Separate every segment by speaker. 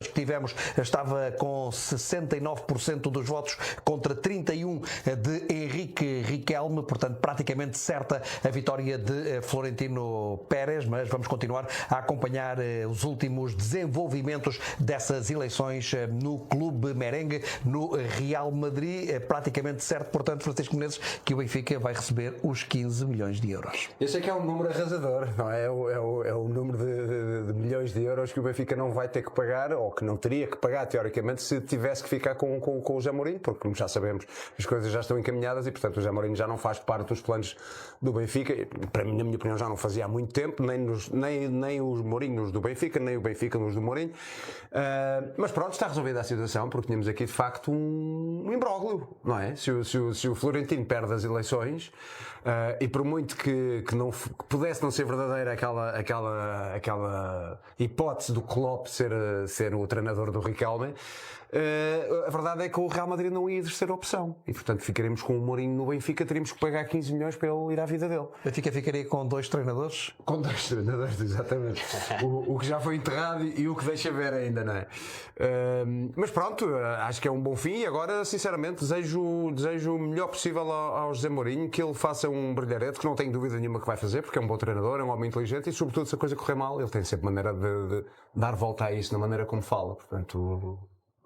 Speaker 1: que tivemos estava com 69% dos votos contra 31% de Henrique Riquelme, portanto praticamente certa a vitória de Florentino Pérez, mas vamos continuar a acompanhar os últimos desenvolvimentos dessas eleições no Clube Merengue, no Real Madrid, praticamente certo, portanto, Francisco Menezes, que o Benfica vai receber os 15 milhões de euros.
Speaker 2: Eu sei que é um número arrasador, não é? É o número de milhões de euros que o Benfica não vai ter que pagar, ou que não teria que pagar, teoricamente, se tivesse que ficar com o José Mourinho, porque, como já sabemos, as coisas já estão encaminhadas e, portanto, o José Mourinho já não faz parte dos planos do Benfica. Para mim, na minha opinião, já não fazia há muito tempo, nem os Mourinhos do Benfica, nem o Benfica nos do Mourinho. Mas pronto, está resolvida a situação, porque tínhamos aqui, de facto, um imbróglio, não é? Se o Florentino perde as eleições, e por muito que pudesse não ser verdadeira aquela hipótese do Klopp ser o treinador do Riquelme, a verdade é que o Real Madrid não ia exercer a opção e, portanto, ficaremos com o Mourinho no Benfica, teríamos que pagar 15 milhões para ele ir à vida dele.
Speaker 1: O Benfica ficaria com 2 treinadores?
Speaker 2: Com 2 treinadores, exatamente. o que já foi enterrado e o que deixa ver ainda, não é? Mas pronto, acho que é um bom fim e agora, sinceramente, desejo o melhor possível ao José Mourinho, que ele faça um brilharete, que não tenho dúvida nenhuma que vai fazer, porque é um bom treinador, é um homem inteligente e, sobretudo, se a coisa correr mal, ele tem sempre maneira de dar volta a isso, na maneira como fala. Portanto,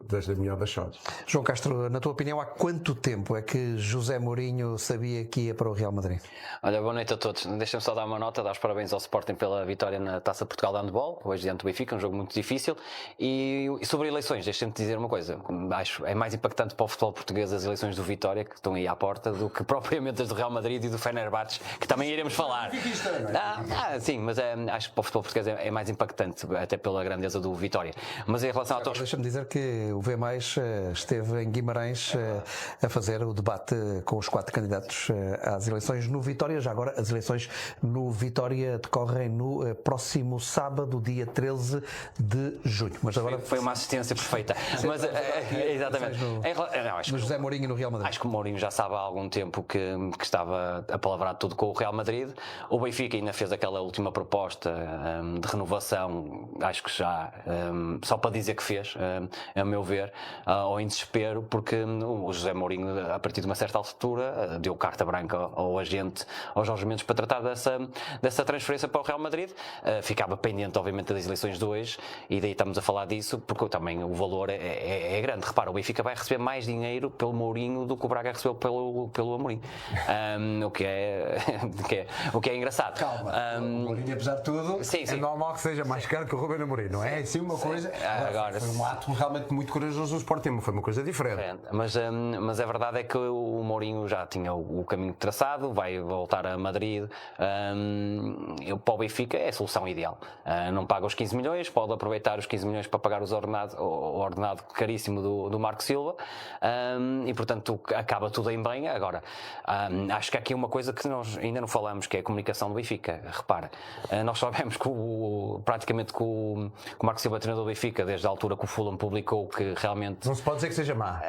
Speaker 2: desde a melhor das sortes.
Speaker 1: João Castro, na tua opinião, há quanto tempo é que José Mourinho sabia que ia para o Real Madrid?
Speaker 3: Olha, boa noite a todos. Deixem-me só dar uma nota, dar os parabéns ao Sporting pela vitória na Taça Portugal de Handball, hoje diante do Benfica, um jogo muito difícil. E sobre eleições, deixem-me dizer uma coisa, acho é mais impactante para o futebol português as eleições do Vitória, que estão aí à porta, do que propriamente as do Real Madrid e do Fenerbahçe, que também iremos falar. Sim, mas acho que para o futebol português é mais impactante, até pela grandeza do Vitória. Mas em relação a todos...
Speaker 1: Deixa-me dizer que o V+, esteve em Guimarães a fazer o debate com os 4 candidatos às eleições no Vitória. Já agora, as eleições no Vitória decorrem no próximo sábado, dia 13 de junho. Mas agora...
Speaker 3: Foi uma assistência perfeita. Mas, exatamente.
Speaker 1: No José Mourinho e no Real Madrid.
Speaker 3: Acho que o Mourinho já sabe há algum tempo que estava a palavrar tudo com o Real Madrid. O Benfica ainda fez aquela última proposta de renovação, acho que já, só para dizer que fez, a meu ver, ou em desespero, porque o José Mourinho, a partir de uma certa altura, deu carta branca ao agente, ao Jorge Mendes, para tratar dessa transferência para o Real Madrid. Ficava pendente, obviamente, das eleições de hoje, e daí estamos a falar disso, porque também o valor é grande. Repara, o Benfica vai receber mais dinheiro pelo Mourinho do que o Braga recebeu pelo Amorim, o que é engraçado.
Speaker 2: Calma, o Mourinho, apesar de tudo, é normal que seja mais caro que o Ruben Amorim, não é? É sim uma coisa. Agora, foi um ato realmente muito corajoso do Sporting, foi uma coisa diferente.
Speaker 3: Mas a verdade é que o Mourinho já tinha o caminho traçado, vai voltar a Madrid. Para o Benfica é a solução ideal. Não paga os 15 milhões, pode aproveitar os 15 milhões para pagar o ordenado caríssimo do Marco Silva, e portanto acaba tudo em bem. Agora, acho que há aqui uma coisa que nós ainda não falamos, que é a comunicação do Benfica. Repara, nós sabemos que praticamente que o Marco Silva é treinador do Benfica desde a altura que o Fulham publicou que realmente...
Speaker 2: Não se pode dizer que seja má.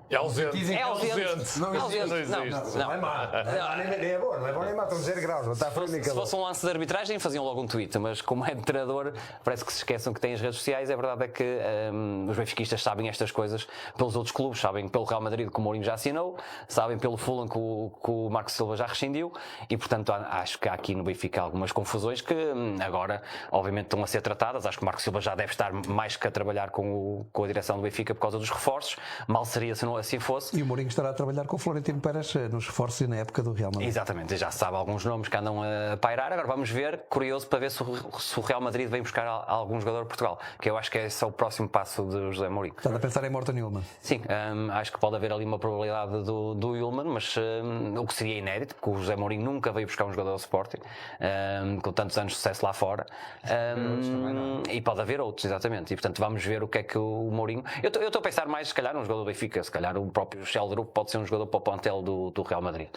Speaker 4: É ausente.
Speaker 3: É ausente.
Speaker 4: Não
Speaker 2: é má. Nem é bom, não é bom nem má. Estão 0 graus. Não está
Speaker 3: se fosse um lance de arbitragem, faziam logo um tweet. Mas como é de treinador, parece que se esqueçam que tem as redes sociais. A verdade é que os benfiquistas sabem estas coisas pelos outros clubes. Sabem pelo Real Madrid que o Mourinho já assinou. Sabem pelo Fulham que o Marco Silva já rescindiu. E portanto acho que há aqui no Benfica algumas confusões que agora obviamente estão a ser tratadas. Acho que o Marco Silva já deve estar mais que a trabalhar com a direção do Benfica por causa dos reforços. Mal seria se não assim fosse.
Speaker 1: E o Mourinho estará a trabalhar com o Florentino Pérez nos reforços e na época do Real Madrid.
Speaker 3: Exatamente, já sabe alguns nomes que andam a pairar. Agora vamos ver, curioso para ver se o Real Madrid vem buscar algum jogador de Portugal, que eu acho que é só o próximo passo de José Mourinho.
Speaker 1: Estás a pensar em Morton Ullmann?
Speaker 3: Sim, acho que pode haver ali uma probabilidade do Ullmann, mas o que seria inédito, porque o José Mourinho nunca veio buscar um jogador do Sporting, com tantos anos de sucesso lá fora, e pode haver outros, exatamente, e portanto vamos ver o que é que o Mourinho... Eu estou a pensar mais, se calhar, num jogador do Benfica, se calhar o próprio Sheldrup pode ser um jogador para o plantel do Real Madrid,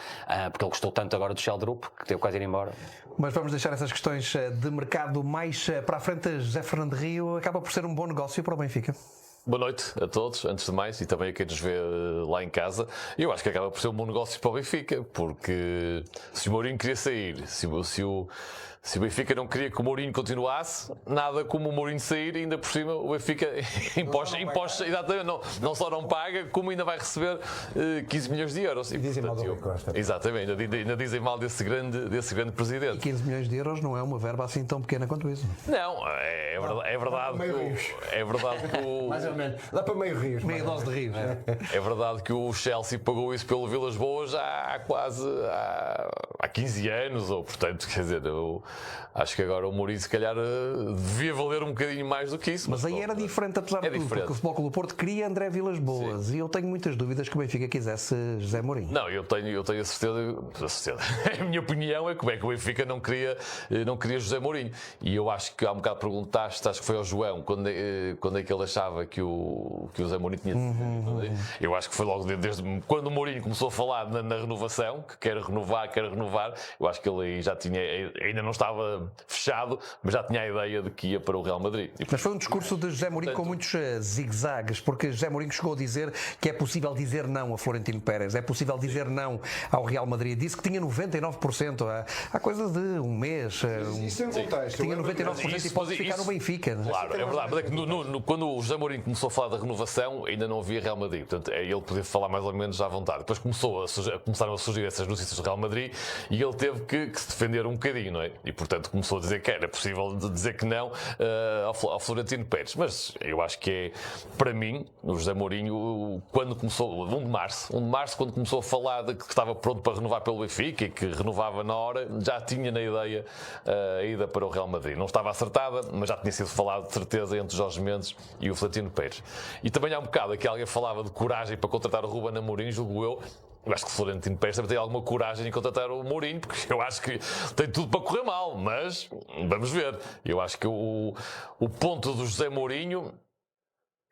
Speaker 3: porque ele gostou tanto agora do Sheldrup que teve quase ir embora.
Speaker 1: Mas vamos deixar essas questões de mercado mais para a frente. José Fernando Rio, acaba por ser um bom negócio para o Benfica.
Speaker 4: Boa noite a todos, antes de mais, e também a quem nos vê lá em casa. Eu acho que acaba por ser um bom negócio para o Benfica, porque se o Mourinho queria sair, se Se o Benfica não queria que o Mourinho continuasse, nada como o Mourinho sair, e ainda por cima o Benfica impostos, exatamente, não só não paga, como ainda vai receber 15 milhões de euros.
Speaker 2: E dizem mal do Rui Costa.
Speaker 4: Exatamente, ainda dizem mal desse grande presidente.
Speaker 1: 15 milhões de euros não é uma verba assim tão pequena quanto isso.
Speaker 4: Não, é verdade que o...
Speaker 2: Mais ou menos. Dá para meio rios.
Speaker 1: Meia dose de rios.
Speaker 4: É verdade que o Chelsea pagou isso pelo Vilas Boas há quase 15 anos, ou portanto, quer dizer, eu acho que agora o Mourinho se calhar devia valer um bocadinho mais do que isso.
Speaker 1: Mas aí era diferente, apesar de tudo,
Speaker 4: diferente.
Speaker 1: porque o Futebol Clube do Porto queria André Vilas Boas e eu tenho muitas dúvidas que o Benfica quisesse José Mourinho.
Speaker 4: Não, eu tenho a certeza. A minha opinião é que o Benfica não queria José Mourinho. E eu acho que há um bocado perguntaste, acho que foi ao João, quando é que ele achava que o José Mourinho tinha decidido. Eu acho que foi logo desde quando o Mourinho começou a falar na renovação, que quer renovar. Eu acho que ele aí já tinha, ainda não estava fechado, mas já tinha a ideia de que ia para o Real Madrid.
Speaker 1: Mas foi um discurso de José Mourinho com muitos zigue-zagues, porque José Mourinho chegou a dizer que é possível dizer não a Florentino Pérez, é possível dizer não ao Real Madrid. Disse que tinha 99% há coisa de um mês.
Speaker 2: Isso em contexto.
Speaker 1: Tinha 99% e pode ficar no Benfica.
Speaker 4: Claro, é verdade. Mas é que quando o José Mourinho começou a falar da renovação, ainda não havia Real Madrid. Portanto, ele podia falar mais ou menos à vontade. Depois começaram a surgir essas notícias do Real Madrid e ele teve que se defender um bocadinho, não é? E portanto começou a dizer que era possível dizer que não ao Florentino Pérez. Mas eu acho que é, para mim, o José Mourinho, quando começou, 1 de março, quando começou a falar de que estava pronto para renovar pelo Benfica e que renovava na hora, já tinha na ideia a ida para o Real Madrid. Não estava acertada, mas já tinha sido falado de certeza entre Jorge Mendes e o Florentino Pérez. E também há um bocado aqui alguém falava de coragem para contratar o Ruben Amorim, julgo eu. Eu acho que o Florentino Pérez também tem alguma coragem em contratar o Mourinho, porque eu acho que tem tudo para correr mal, mas vamos ver. Eu acho que o ponto do José Mourinho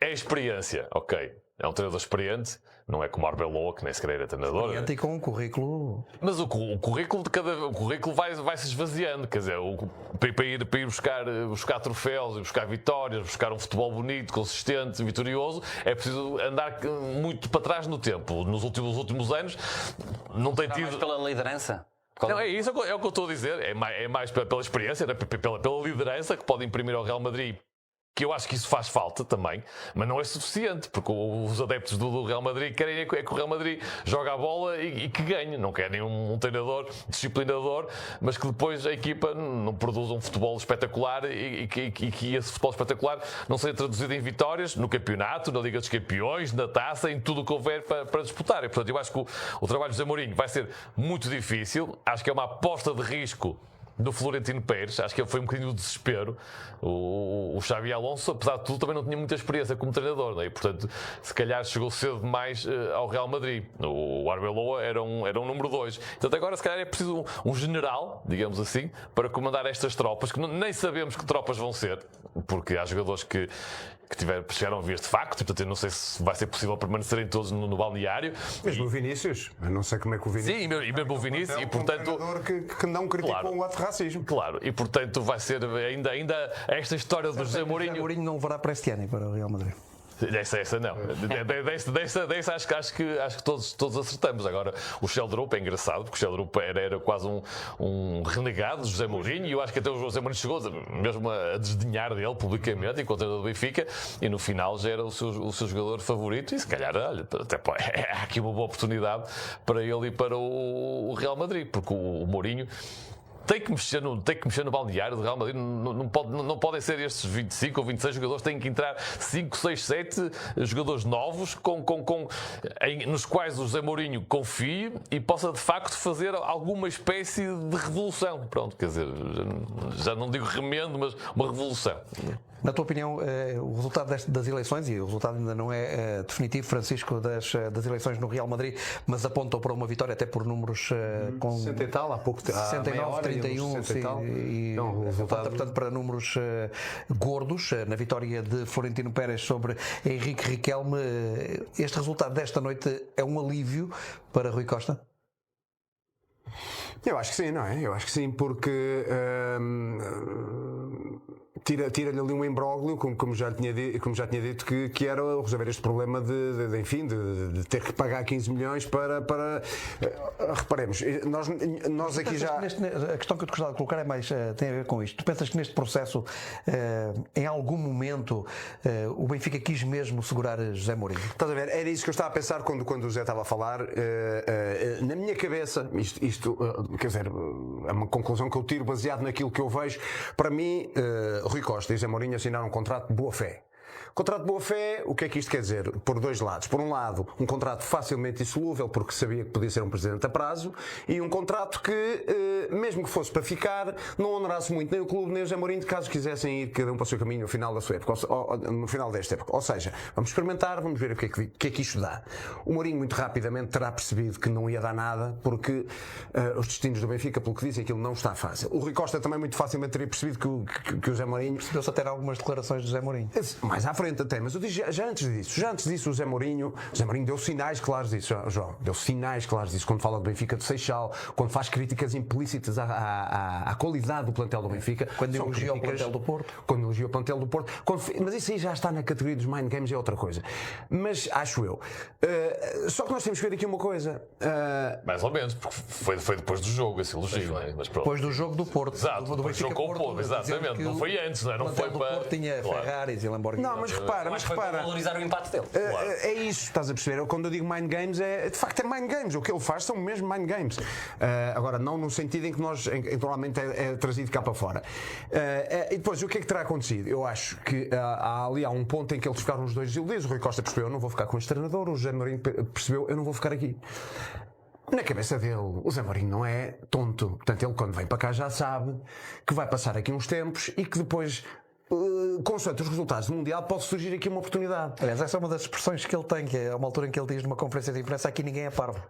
Speaker 4: é a experiência, ok. É um treinador experiente, não é como o Arbeloa, que nem sequer era treinador.
Speaker 1: Experiente e com um currículo.
Speaker 4: Mas o currículo vai se esvaziando, quer dizer, para ir buscar troféus, buscar vitórias, buscar um futebol bonito, consistente, vitorioso, é preciso andar muito para trás no tempo. Nos últimos anos não tem tido.
Speaker 3: Mais pela liderança.
Speaker 4: Não, é isso, é o que eu estou a dizer. É mais pela experiência, pela liderança que pode imprimir ao Real Madrid. Que eu acho que isso faz falta também, mas não é suficiente, porque os adeptos do Real Madrid querem é que o Real Madrid jogue a bola e que ganhe. Não querem um treinador disciplinador, mas que depois a equipa não produza um futebol espetacular e que esse futebol espetacular não seja traduzido em vitórias no campeonato, na Liga dos Campeões, na taça, em tudo o que houver para disputar. E, portanto, eu acho que o trabalho de José Mourinho vai ser muito difícil. Acho que é uma aposta de risco do Florentino Pérez, acho que foi um bocadinho de desespero. O Xabi Alonso, apesar de tudo, também não tinha muita experiência como treinador, né? E portanto, se calhar chegou cedo demais ao Real Madrid. O Arbeloa era um número 2. Portanto, agora se calhar é preciso um general, digamos assim, para comandar estas tropas, que nem sabemos que tropas vão ser, porque há jogadores que chegaram a vir de facto, portanto eu não sei se vai ser possível permanecerem todos no balneário.
Speaker 2: Mesmo o Vinícius, eu não sei como é que o Vinícius...
Speaker 4: Sim, e mesmo o Vinícius, e portanto...
Speaker 2: Um treinador que não criticou o ato de racismo.
Speaker 4: Claro, e portanto vai ser ainda esta história do José Mourinho...
Speaker 1: José Mourinho não levará para este ano e para o Real Madrid.
Speaker 4: Essa não. Dessa acho que todos acertamos. Agora, o Sheldrup é engraçado, porque o Sheldrup era quase um renegado de José Mourinho, e eu acho que até o José Mourinho chegou mesmo a desdenhar dele publicamente, enquanto treinador do Benfica, e no final já era o seu jogador favorito, e se calhar, olha, até há aqui uma boa oportunidade para ele e para o Real Madrid, porque o Mourinho tem que mexer no balneário do Real Madrid. Não podem ser estes 25 ou 26 jogadores, têm que entrar 5, 6, 7 jogadores novos nos quais o José Mourinho confie e possa de facto fazer alguma espécie de revolução. Pronto, quer dizer, já não digo remendo, mas uma revolução.
Speaker 1: Na tua opinião, o resultado das eleições, e o resultado ainda não é definitivo, Francisco, das eleições no Real Madrid, mas apontam para uma vitória até por números com
Speaker 2: 60 e tal, há pouco tempo.
Speaker 1: 69, 31, e aponta, portanto, para números gordos na vitória de Florentino Pérez sobre Henrique Riquelme. Este resultado desta noite é um alívio para Rui Costa?
Speaker 2: Eu acho que sim, não é? Eu acho que sim, porque tira-lhe ali um imbróglio, como já tinha dito, que era resolver este problema de ter que pagar 15 milhões para reparemos, nós aqui já...
Speaker 1: A questão que eu te gostava de colocar é mais, tem a ver com isto. Tu pensas que neste processo, em algum momento, o Benfica quis mesmo segurar José Mourinho?
Speaker 2: Estás a ver? Era isso que eu estava a pensar quando o José estava a falar. Na minha cabeça, isto quer dizer, é uma conclusão que eu tiro baseado naquilo que eu vejo. Para mim, Rui Costa e José Mourinho assinaram um contrato de boa-fé. Contrato de boa-fé, o que é que isto quer dizer? Por dois lados. Por um lado, um contrato facilmente dissolúvel, porque sabia que podia ser um presidente a prazo, e um contrato que, mesmo que fosse para ficar, não onerasse muito nem o clube nem o José Mourinho, caso quisessem ir cada um para o seu caminho no final da sua época, no final desta época. Ou seja, vamos experimentar, vamos ver o que é que isto dá. O Mourinho muito rapidamente terá percebido que não ia dar nada, porque os destinos do Benfica, pelo que dizem, aquilo não está fácil. O Rui Costa também muito facilmente teria percebido que o José Mourinho...
Speaker 1: Percebeu-se até algumas declarações do José Mourinho.
Speaker 2: Mais à frente até, mas eu digo, já antes disso o José Mourinho deu sinais claros disso, João, deu sinais claros disso quando fala do Benfica de Seixal, quando faz críticas implícitas à qualidade do plantel do Benfica,
Speaker 1: quando elogia o plantel do Porto,
Speaker 2: mas isso aí já está na categoria dos mind games, é outra coisa, mas acho eu, só que nós temos que ver aqui uma coisa,
Speaker 4: mais ou menos, porque foi depois do jogo esse elogio, não é? Mas pronto.
Speaker 1: Depois do jogo do Porto,
Speaker 4: exato, do Benfica com o Porto, exatamente, não foi antes, não é? Não foi para...
Speaker 1: Porto tinha Ferraris e Lamborghini.
Speaker 2: Não, mas repara,
Speaker 3: para valorizar o empate dele.
Speaker 2: É isso, estás a perceber? Quando eu digo mind games, de facto é mind games. O que ele faz são mesmo mind games. Agora, não no sentido em que normalmente é trazido cá para fora. E depois, o que é que terá acontecido? Eu acho que há um ponto em que eles ficaram os dois desiludidos. O Rui Costa percebeu, eu não vou ficar com este treinador. O José Mourinho percebeu, eu não vou ficar aqui. Na cabeça dele, o José Mourinho não é tonto. Portanto, ele quando vem para cá já sabe que vai passar aqui uns tempos e que depois... consoante os resultados do Mundial, pode surgir aqui uma oportunidade.
Speaker 1: Aliás, essa é uma das expressões que ele tem, que é uma altura em que ele diz numa conferência de imprensa: aqui ninguém é parvo.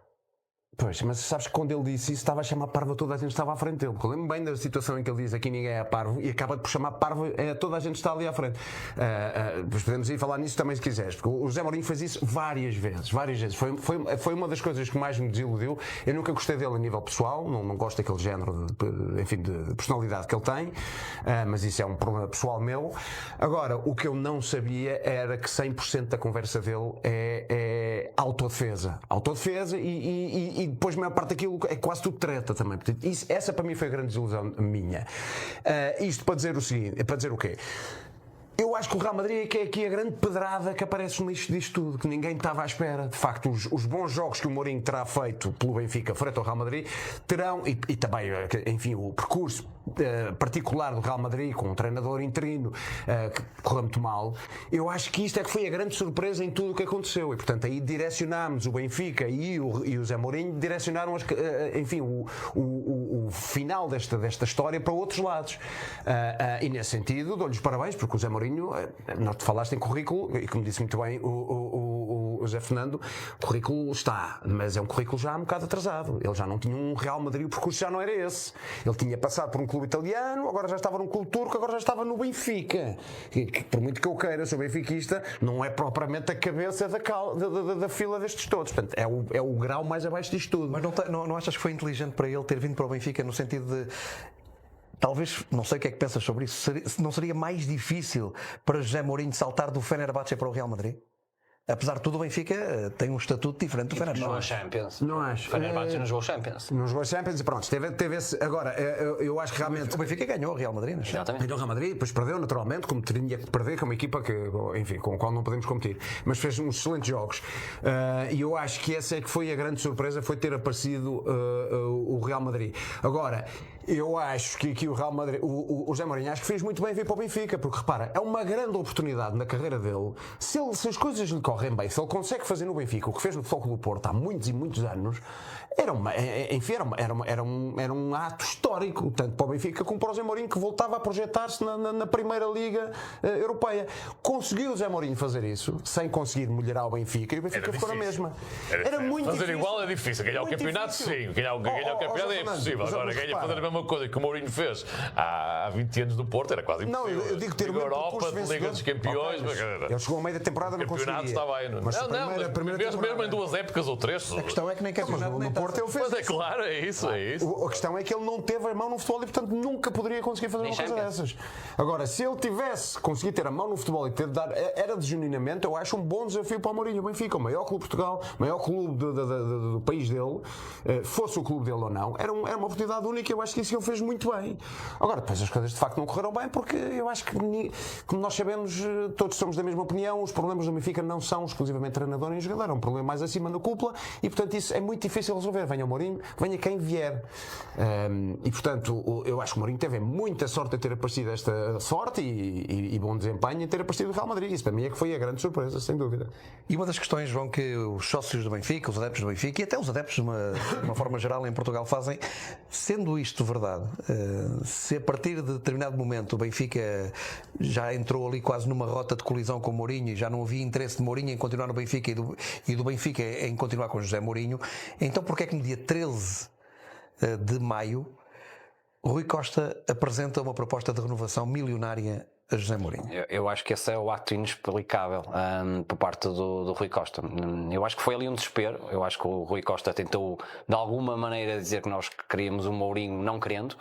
Speaker 2: Pois, mas sabes que quando ele disse isso estava a chamar parvo a toda a gente que estava à frente dele. Eu lembro bem da situação em que ele diz aqui ninguém é parvo e acaba por chamar parvo a toda a gente que está ali à frente. Depois podemos ir falar nisso também se quiseres, porque o José Mourinho fez isso várias vezes. Foi uma das coisas que mais me desiludiu. Eu nunca gostei dele a nível pessoal, não gosto daquele género de personalidade que ele tem, mas isso é um problema pessoal meu. Agora, o que eu não sabia era que 100% da conversa dele é autodefesa. Autodefesa e depois a maior parte daquilo é quase tudo treta também. Portanto, essa para mim foi a grande desilusão minha. Isto para dizer o seguinte, para dizer o quê? Eu acho que o Real Madrid é que é aqui a grande pedrada que aparece no lixo disto tudo, que ninguém estava à espera. De facto, os bons jogos que o Mourinho terá feito pelo Benfica frente ao Real Madrid terão, e também, enfim, o percurso particular do Real Madrid com um treinador interino que correu muito mal. Eu acho que isto é que foi a grande surpresa em tudo o que aconteceu e, portanto, aí direcionámos o Benfica e o Zé Mourinho direcionaram enfim, o final desta história para outros lados. E nesse sentido, dou-lhes parabéns, porque o Zé Mourinho, nós te falaste em currículo, e como disse muito bem o José Fernando, o currículo está, mas é um currículo já um bocado atrasado. Ele já não tinha um Real Madrid, o percurso já não era esse. Ele tinha passado por um clube italiano, agora já estava num clube turco, agora já estava no Benfica. Que por muito que eu queira, sou benfiquista, não é propriamente a cabeça da fila destes todos. Portanto, é o grau mais abaixo disto tudo.
Speaker 1: Mas não achas que foi inteligente para ele ter vindo para o Benfica no sentido de... Talvez, não sei o que é que pensas sobre isso, não seria mais difícil para José Mourinho saltar do Fenerbahçe para o Real Madrid? Apesar de tudo, o Benfica tem um estatuto diferente do Fenerbahçe.
Speaker 3: Não Champions.
Speaker 2: Não acho.
Speaker 3: O Fenerbahçe não jogou Champions.
Speaker 2: Não jogou Champions e pronto, teve esse. Agora, eu acho que realmente.
Speaker 1: O Benfica ganhou o Real Madrid, não é?
Speaker 3: Exatamente.
Speaker 2: Ganhou o Real Madrid, depois perdeu naturalmente, como teria que perder, que é uma equipa que, enfim, com a qual não podemos competir. Mas fez uns excelentes jogos. E eu acho que essa é que foi a grande surpresa, foi ter aparecido o Real Madrid. Agora, eu acho que aqui o Real Madrid, o José Mourinho, acho que fez muito bem vir para o Benfica, porque repara, é uma grande oportunidade na carreira dele. Se as coisas lhe correm bem, se ele consegue fazer no Benfica o que fez no Futebol Clube do Porto há muitos e muitos anos, era um ato histórico, tanto para o Benfica como para o José Mourinho, que voltava a projetar-se na Primeira Liga Europeia. Conseguiu o José Mourinho fazer isso, sem conseguir melhorar o Benfica, e o Benfica ficou na mesma. Era muito
Speaker 4: fazer
Speaker 2: difícil.
Speaker 4: Igual é difícil, ganhar o campeonato sim, ganhar o campeonato é impossível. Agora fazer a mesma coisa que o Mourinho fez há 20 anos do Porto era quase impossível.
Speaker 2: Não, eu digo ter o mesmo
Speaker 4: Europa,
Speaker 2: percurso
Speaker 4: Liga dos Campeões,
Speaker 2: ele chegou ao meio da temporada, não conseguia.
Speaker 4: está bem.
Speaker 2: Mas
Speaker 4: Não,
Speaker 2: a primeira
Speaker 4: mesmo
Speaker 2: temporada.
Speaker 4: em 2 épocas ou 3.
Speaker 1: A questão é que nem campeonato nem
Speaker 2: No Porto ele fez.
Speaker 4: Mas é claro, é isso.
Speaker 2: A questão é que ele não teve a mão no futebol e, portanto, nunca poderia conseguir fazer uma coisa dessas. Agora, se ele tivesse conseguido ter a mão no futebol e ter de dar, era de genuinamente, eu acho um bom desafio para o Mourinho. O Benfica, o maior clube de Portugal, o maior clube do país dele, fosse o clube dele ou não, era uma oportunidade única. Eu acho que isso ele fez muito bem. Agora, depois as coisas de facto não correram bem, porque eu acho que, como nós sabemos, todos somos da mesma opinião, os problemas do Benfica não são exclusivamente treinador nem jogador, é um problema mais acima na cúpula e, portanto, isso é muito difícil de resolver. Venha o Mourinho, venha quem vier. E, portanto, eu acho que o Mourinho teve muita sorte em ter aparecido esta sorte e bom desempenho em ter aparecido do Real Madrid. Isso para mim é que foi a grande surpresa, sem dúvida.
Speaker 1: E uma das questões, João, que os sócios do Benfica, os adeptos do Benfica e até os adeptos de uma forma geral em Portugal fazem, sendo isto verdade, se a partir de determinado momento o Benfica já entrou ali quase numa rota de colisão com o Mourinho e já não havia interesse de Mourinho em continuar no Benfica e do Benfica em continuar com José Mourinho, então porquê é que no dia 13 de maio Rui Costa apresenta uma proposta de renovação milionária a José Mourinho?
Speaker 3: Eu acho que esse é o ato inexplicável por parte do Rui Costa. Eu acho que foi ali um desespero. Eu acho que o Rui Costa tentou de alguma maneira dizer que nós queríamos um Mourinho não querendo,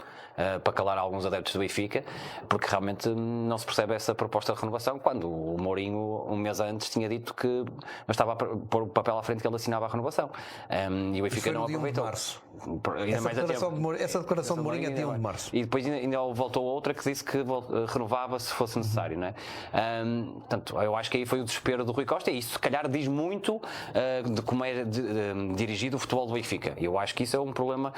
Speaker 3: para calar alguns adeptos do Benfica, porque realmente não se percebe essa proposta de renovação quando o Mourinho um mês antes tinha dito que estava a pôr o papel à frente que ele assinava a renovação, e o Benfica não aproveitou.
Speaker 1: Essa declaração de Mourinho é dia 1 de março.
Speaker 3: E depois ainda voltou outra que disse que renovava se fosse necessário, não é? Portanto, eu acho que aí foi o desespero do Rui Costa e isso se calhar diz muito de como é dirigido o futebol do Benfica. Eu acho que isso é um problema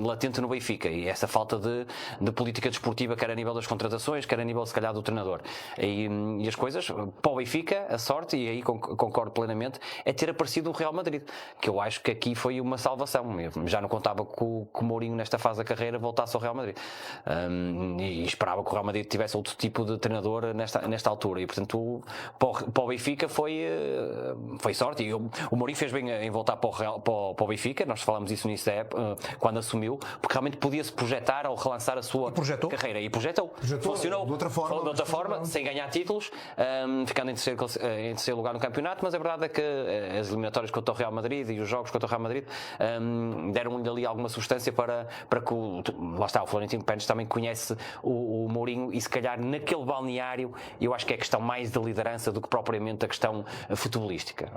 Speaker 3: latente no Benfica e essa falta de política desportiva, quer a nível das contratações, quer a nível se calhar do treinador. E as coisas, para o Benfica, a sorte, e aí concordo plenamente, é ter aparecido o Real Madrid, que eu acho que aqui foi uma salvação mesmo. Já não contava que o Mourinho nesta fase da carreira voltasse ao Real Madrid, e esperava que o Real Madrid tivesse outro tipo de treinador nesta altura, e portanto para o Benfica foi sorte, e o Mourinho fez bem em voltar para o Benfica. Nós falámos isso nisso quando assumiu, porque realmente podia-se projetar ou relançar a sua carreira, e projetou. Funcionou
Speaker 2: de outra forma,
Speaker 3: sem ganhar títulos, ficando em terceiro lugar no campeonato, mas a verdade é que as eliminatórias contra o Real Madrid e os jogos contra o Real Madrid deram-lhe ali alguma substância para que lá está, o Florentino Pérez também conhece o Mourinho, e se calhar naquele balneário eu acho que é a questão mais de liderança do que propriamente a questão futebolística.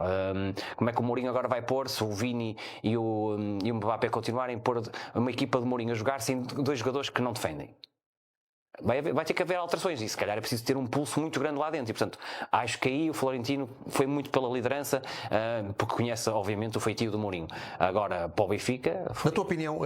Speaker 3: Como é que o Mourinho agora vai pôr, se o Vini e o Mbappé continuarem, pôr uma equipa de Mourinho a jogar sem dois jogadores que não defendem? Vai ter que haver alterações e se calhar é preciso ter um pulso muito grande lá dentro, e portanto acho que aí o Florentino foi muito pela liderança, porque conhece obviamente o feitio do Mourinho. Agora para o Benfica...
Speaker 1: Na tua opinião,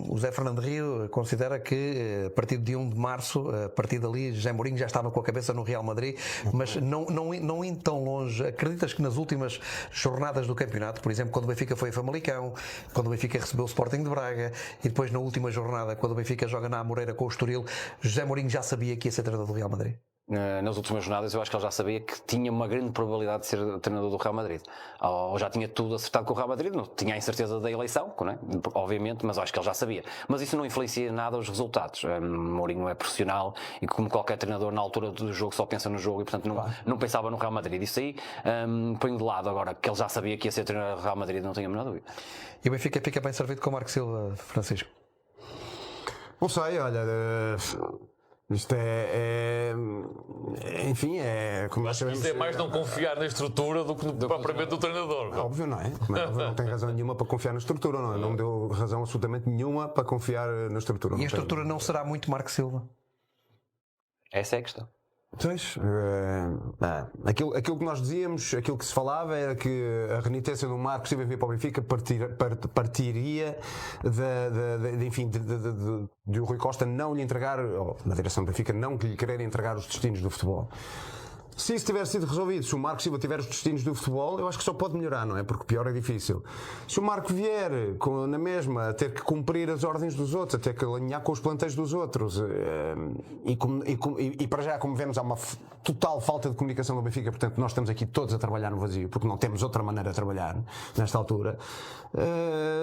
Speaker 1: o Zé Fernando Rio considera que a partir de 1 de março, a partir dali, José Mourinho já estava com a cabeça no Real Madrid, mas não indo tão longe, acreditas que nas últimas jornadas do campeonato, por exemplo, quando o Benfica foi a Famalicão, quando o Benfica recebeu o Sporting de Braga e depois na última jornada, quando o Benfica joga na Amoreira com o Estoril, José Mourinho já sabia que ia ser treinador do Real Madrid?
Speaker 3: Nas últimas jornadas eu acho que ele já sabia que tinha uma grande probabilidade de ser treinador do Real Madrid, ou já tinha tudo acertado com o Real Madrid. Não tinha a incerteza da eleição, não é? Obviamente, mas acho que ele já sabia, mas isso não influencia nada os resultados. Mourinho é profissional e como qualquer treinador na altura do jogo só pensa no jogo e portanto não pensava no Real Madrid. Isso aí põe de lado. Agora que ele já sabia que ia ser treinador do Real Madrid, não tenho a menor dúvida.
Speaker 1: E o Benfica fica bem servido com o Marco Silva, Francisco?
Speaker 2: Não sei, olha, isto enfim, como nós sabemos.
Speaker 4: Isso é mais não confiar na estrutura do que propriamente do treinador.
Speaker 2: Óbvio, não é? Não tem razão nenhuma para confiar na estrutura, não é? Não me deu razão absolutamente nenhuma para confiar na estrutura.
Speaker 1: E a estrutura não será muito Marco Silva?
Speaker 3: Essa é a questão.
Speaker 2: Pois, aquilo que nós dizíamos, aquilo que se falava era que a renitência do Marco Silva vir para o Benfica partiria de o Rui Costa não lhe entregar, ou na direção do Benfica não lhe querer entregar os destinos do futebol. Se isso tiver sido resolvido, se o Marco Silva tiver os destinos do futebol, eu acho que só pode melhorar, não é? Porque pior é difícil. Se o Marco vier na mesma a ter que cumprir as ordens dos outros, a ter que alinhar com os plantéis dos outros, e para já, como vemos, há uma total falta de comunicação do Benfica, portanto nós estamos aqui todos a trabalhar no vazio, porque não temos outra maneira de trabalhar nesta altura,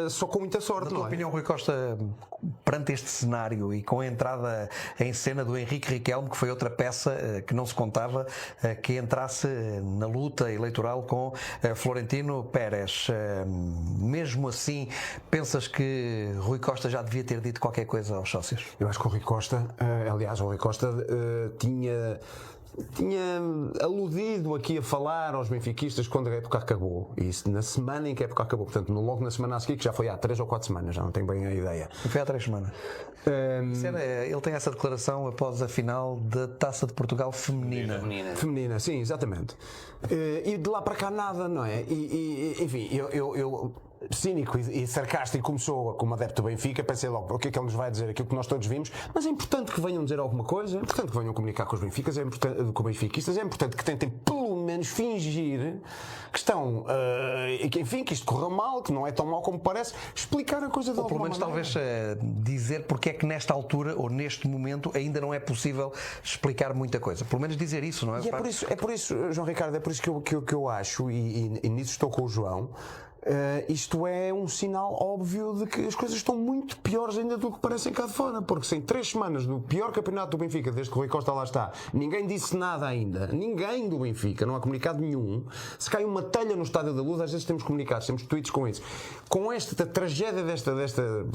Speaker 2: só com muita sorte.
Speaker 1: Na tua opinião, Rui Costa, perante este cenário e com a entrada em cena do Henrique Riquelme, que foi outra peça que não se contava, que entrasse na luta eleitoral com Florentino Pérez. Mesmo assim, pensas que Rui Costa já devia ter dito qualquer coisa aos sócios?
Speaker 2: Eu acho que o Rui Costa, aliás, o Rui Costa tinha aludido aqui a falar aos benfiquistas quando a época acabou. E isso na semana em que a época acabou. Portanto, logo na semana a seguir, que já foi há 3 ou 4 semanas, já não tenho bem a ideia.
Speaker 1: Foi há 3 semanas. Ele tem essa declaração após a final da Taça de Portugal feminina.
Speaker 2: Feminina, sim, exatamente. E de lá para cá nada, não é? Enfim, eu cínico e sarcástico como adepto do Benfica, pensei logo, o que é que ele nos vai dizer? Aquilo que nós todos vimos, mas é importante que venham dizer alguma coisa, é importante que venham comunicar com os benfiquistas, é importante que tentem pelo menos fingir que estão, enfim, que isto correu mal, que não é tão mal como parece, explicar a coisa de alguma maneira.
Speaker 1: Ou pelo menos talvez dizer porque é que nesta altura ou neste momento ainda não é possível explicar muita coisa. Pelo menos dizer isso, não é?
Speaker 2: E é por isso, João Ricardo, é por isso que eu acho, e nisso estou com o João, isto é um sinal óbvio de que as coisas estão muito piores ainda do que parecem cá de fora, porque se em 3 semanas do pior campeonato do Benfica, desde que o Rui Costa lá está, ninguém disse nada ainda, ninguém do Benfica, não há comunicado nenhum, se cai uma telha no Estádio da Luz, às vezes temos comunicados, temos tweets com isso, com esta tragédia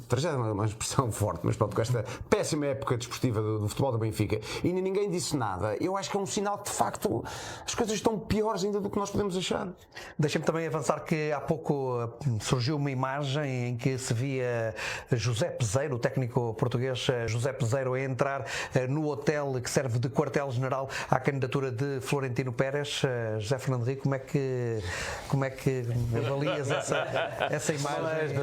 Speaker 2: tragédia é uma expressão forte, mas pronto, com esta péssima época desportiva do futebol do Benfica, e ninguém disse nada, eu acho que é um sinal que de facto as coisas estão piores ainda do que nós podemos achar.
Speaker 1: Deixa-me também avançar que há pouco surgiu uma imagem em que se via José Peseiro, o técnico português José Peseiro, a entrar no hotel que serve de quartel-general à candidatura de Florentino Pérez. José Fernando Rico, como é que avalias essa imagem?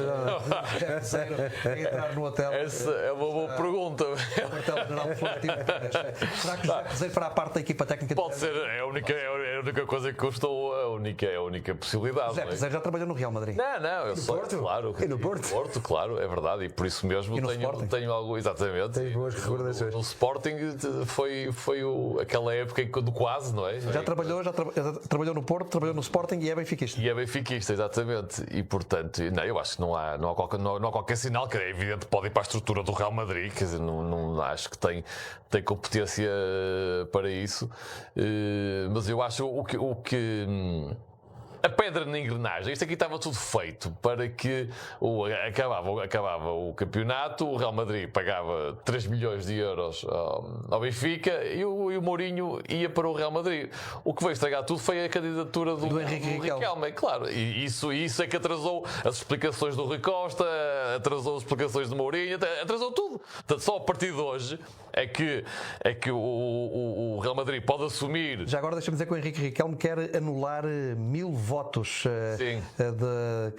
Speaker 1: José Peseiro a entrar no hotel.
Speaker 4: Essa é uma boa pergunta.
Speaker 1: Quartel-general de Florentino Pérez. Será que José Peseiro fará parte da equipa técnica?
Speaker 4: Pode ser, é a única coisa que eu estou, a única possibilidade.
Speaker 1: José Peseiro já trabalhou no Real Madrid.
Speaker 4: Não, eu sou,
Speaker 2: Porto?
Speaker 4: claro.
Speaker 2: E no Porto?
Speaker 4: Claro, é verdade, e por isso mesmo tenho algo, exatamente.
Speaker 2: Tens boas recordações.
Speaker 4: No Sporting foi aquela época do quase, não é?
Speaker 1: Já trabalhou no Porto, trabalhou no Sporting e é benfiquista.
Speaker 4: E é benfiquista, exatamente. E portanto, eu acho que não há qualquer sinal, que é evidente, pode ir para a estrutura do Real Madrid, quer dizer, não acho que tem competência para isso. Mas eu acho o que a pedra na engrenagem, isto aqui estava tudo feito para que acabava o campeonato, o Real Madrid pagava 3 milhões de euros ao Benfica e o Mourinho ia para o Real Madrid. O que veio estragar tudo foi a candidatura do Henrique Riquelme, claro. E isso é que atrasou as explicações do Rui Costa, atrasou as explicações do Mourinho, atrasou tudo. Portanto, só a partir de hoje é que o Real Madrid pode assumir.
Speaker 1: Já agora deixa-me dizer que o Henrique Riquelme quer anular 1000 votos do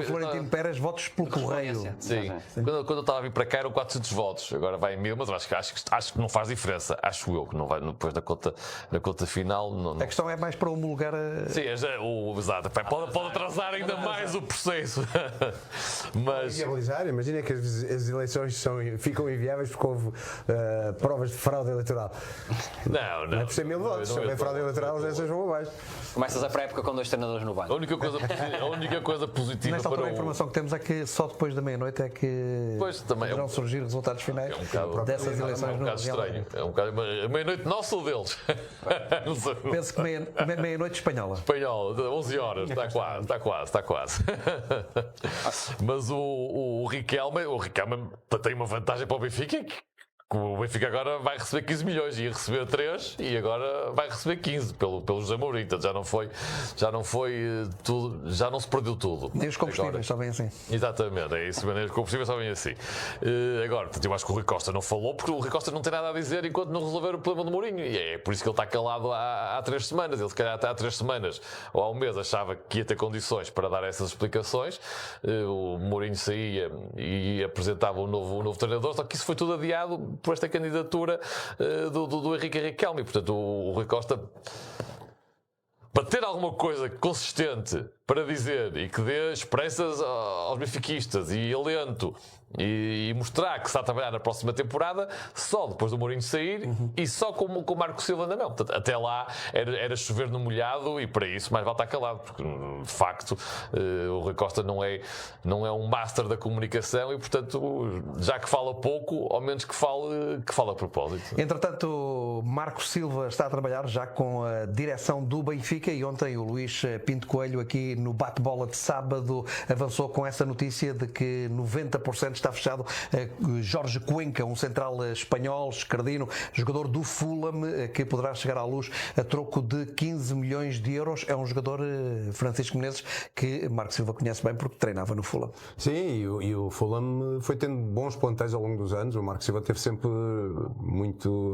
Speaker 1: Florentino Pérez, votos pelo correio.
Speaker 3: Sim.
Speaker 4: Quando eu estava a vir para cá eram 400 votos, agora vai 1000, mas acho que não faz diferença. Acho eu que não vai depois da conta final. Não.
Speaker 1: A questão é mais para homologar
Speaker 4: Sim, exato. Pode atrasar ainda mais o processo. Mas
Speaker 2: Viabilizar, imagina que as eleições ficam inviáveis porque houve provas de fraude eleitoral.
Speaker 4: Não
Speaker 2: É por ser 1000 votos, se houver fraude eleitoral, as eleições vão abaixo.
Speaker 3: Começas a pré-época com 2 treinadores no banco.
Speaker 4: A única coisa positiva
Speaker 1: Nesta altura a informação que temos é que só depois da meia-noite é que poderão surgir resultados finais dessas eleições no Real Madrid.
Speaker 4: É um bocado meia-noite nossa ou deles?
Speaker 1: Penso que meia-noite espanhola.
Speaker 4: Espanhola, 11 horas, está quase. Mas o Riquelme tem uma vantagem para o Benfica, que o Benfica agora vai receber 15 milhões, ia receber 3 e agora vai receber 15 pelo José Mourinho. Já não foi tudo, já não se perdeu tudo.
Speaker 1: Nem os combustíveis só vêm assim.
Speaker 4: Exatamente, é isso, nem os combustíveis só vêm assim. Agora, portanto, eu acho que o Rui Costa não falou, porque o Rui Costa não tem nada a dizer enquanto não resolver o problema do Mourinho, e é por isso que ele está calado há 3 semanas. Ele se calhar até há 3 semanas ou há um mês achava que ia ter condições para dar essas explicações. O Mourinho saía e apresentava um novo treinador, só que isso foi tudo adiado por esta candidatura do Henrique Riquelme. Portanto, o Rui Costa, para ter alguma coisa consistente para dizer e que dê expressas aos benfiquistas e alento e mostrar que está a trabalhar na próxima temporada só depois do Mourinho sair e só com o Marco Silva ainda não. Portanto, até lá era chover no molhado e para isso mais vale estar calado, porque de facto o Rui Costa não é um master da comunicação e portanto já que fala pouco, ao menos que fale a propósito.
Speaker 1: Entretanto, Marco Silva está a trabalhar já com a direção do Benfica e ontem o Luís Pinto Coelho aqui no bate-bola de sábado avançou com essa notícia de que 90% está fechado. Jorge Cuenca, um central espanhol, escardino, jogador do Fulham, que poderá chegar à luz a troco de 15 milhões de euros. É um jogador, Francisco Menezes, que Marco Silva conhece bem porque treinava no Fulham.
Speaker 2: Sim, e o Fulham foi tendo bons plantéis ao longo dos anos. O Marco Silva teve sempre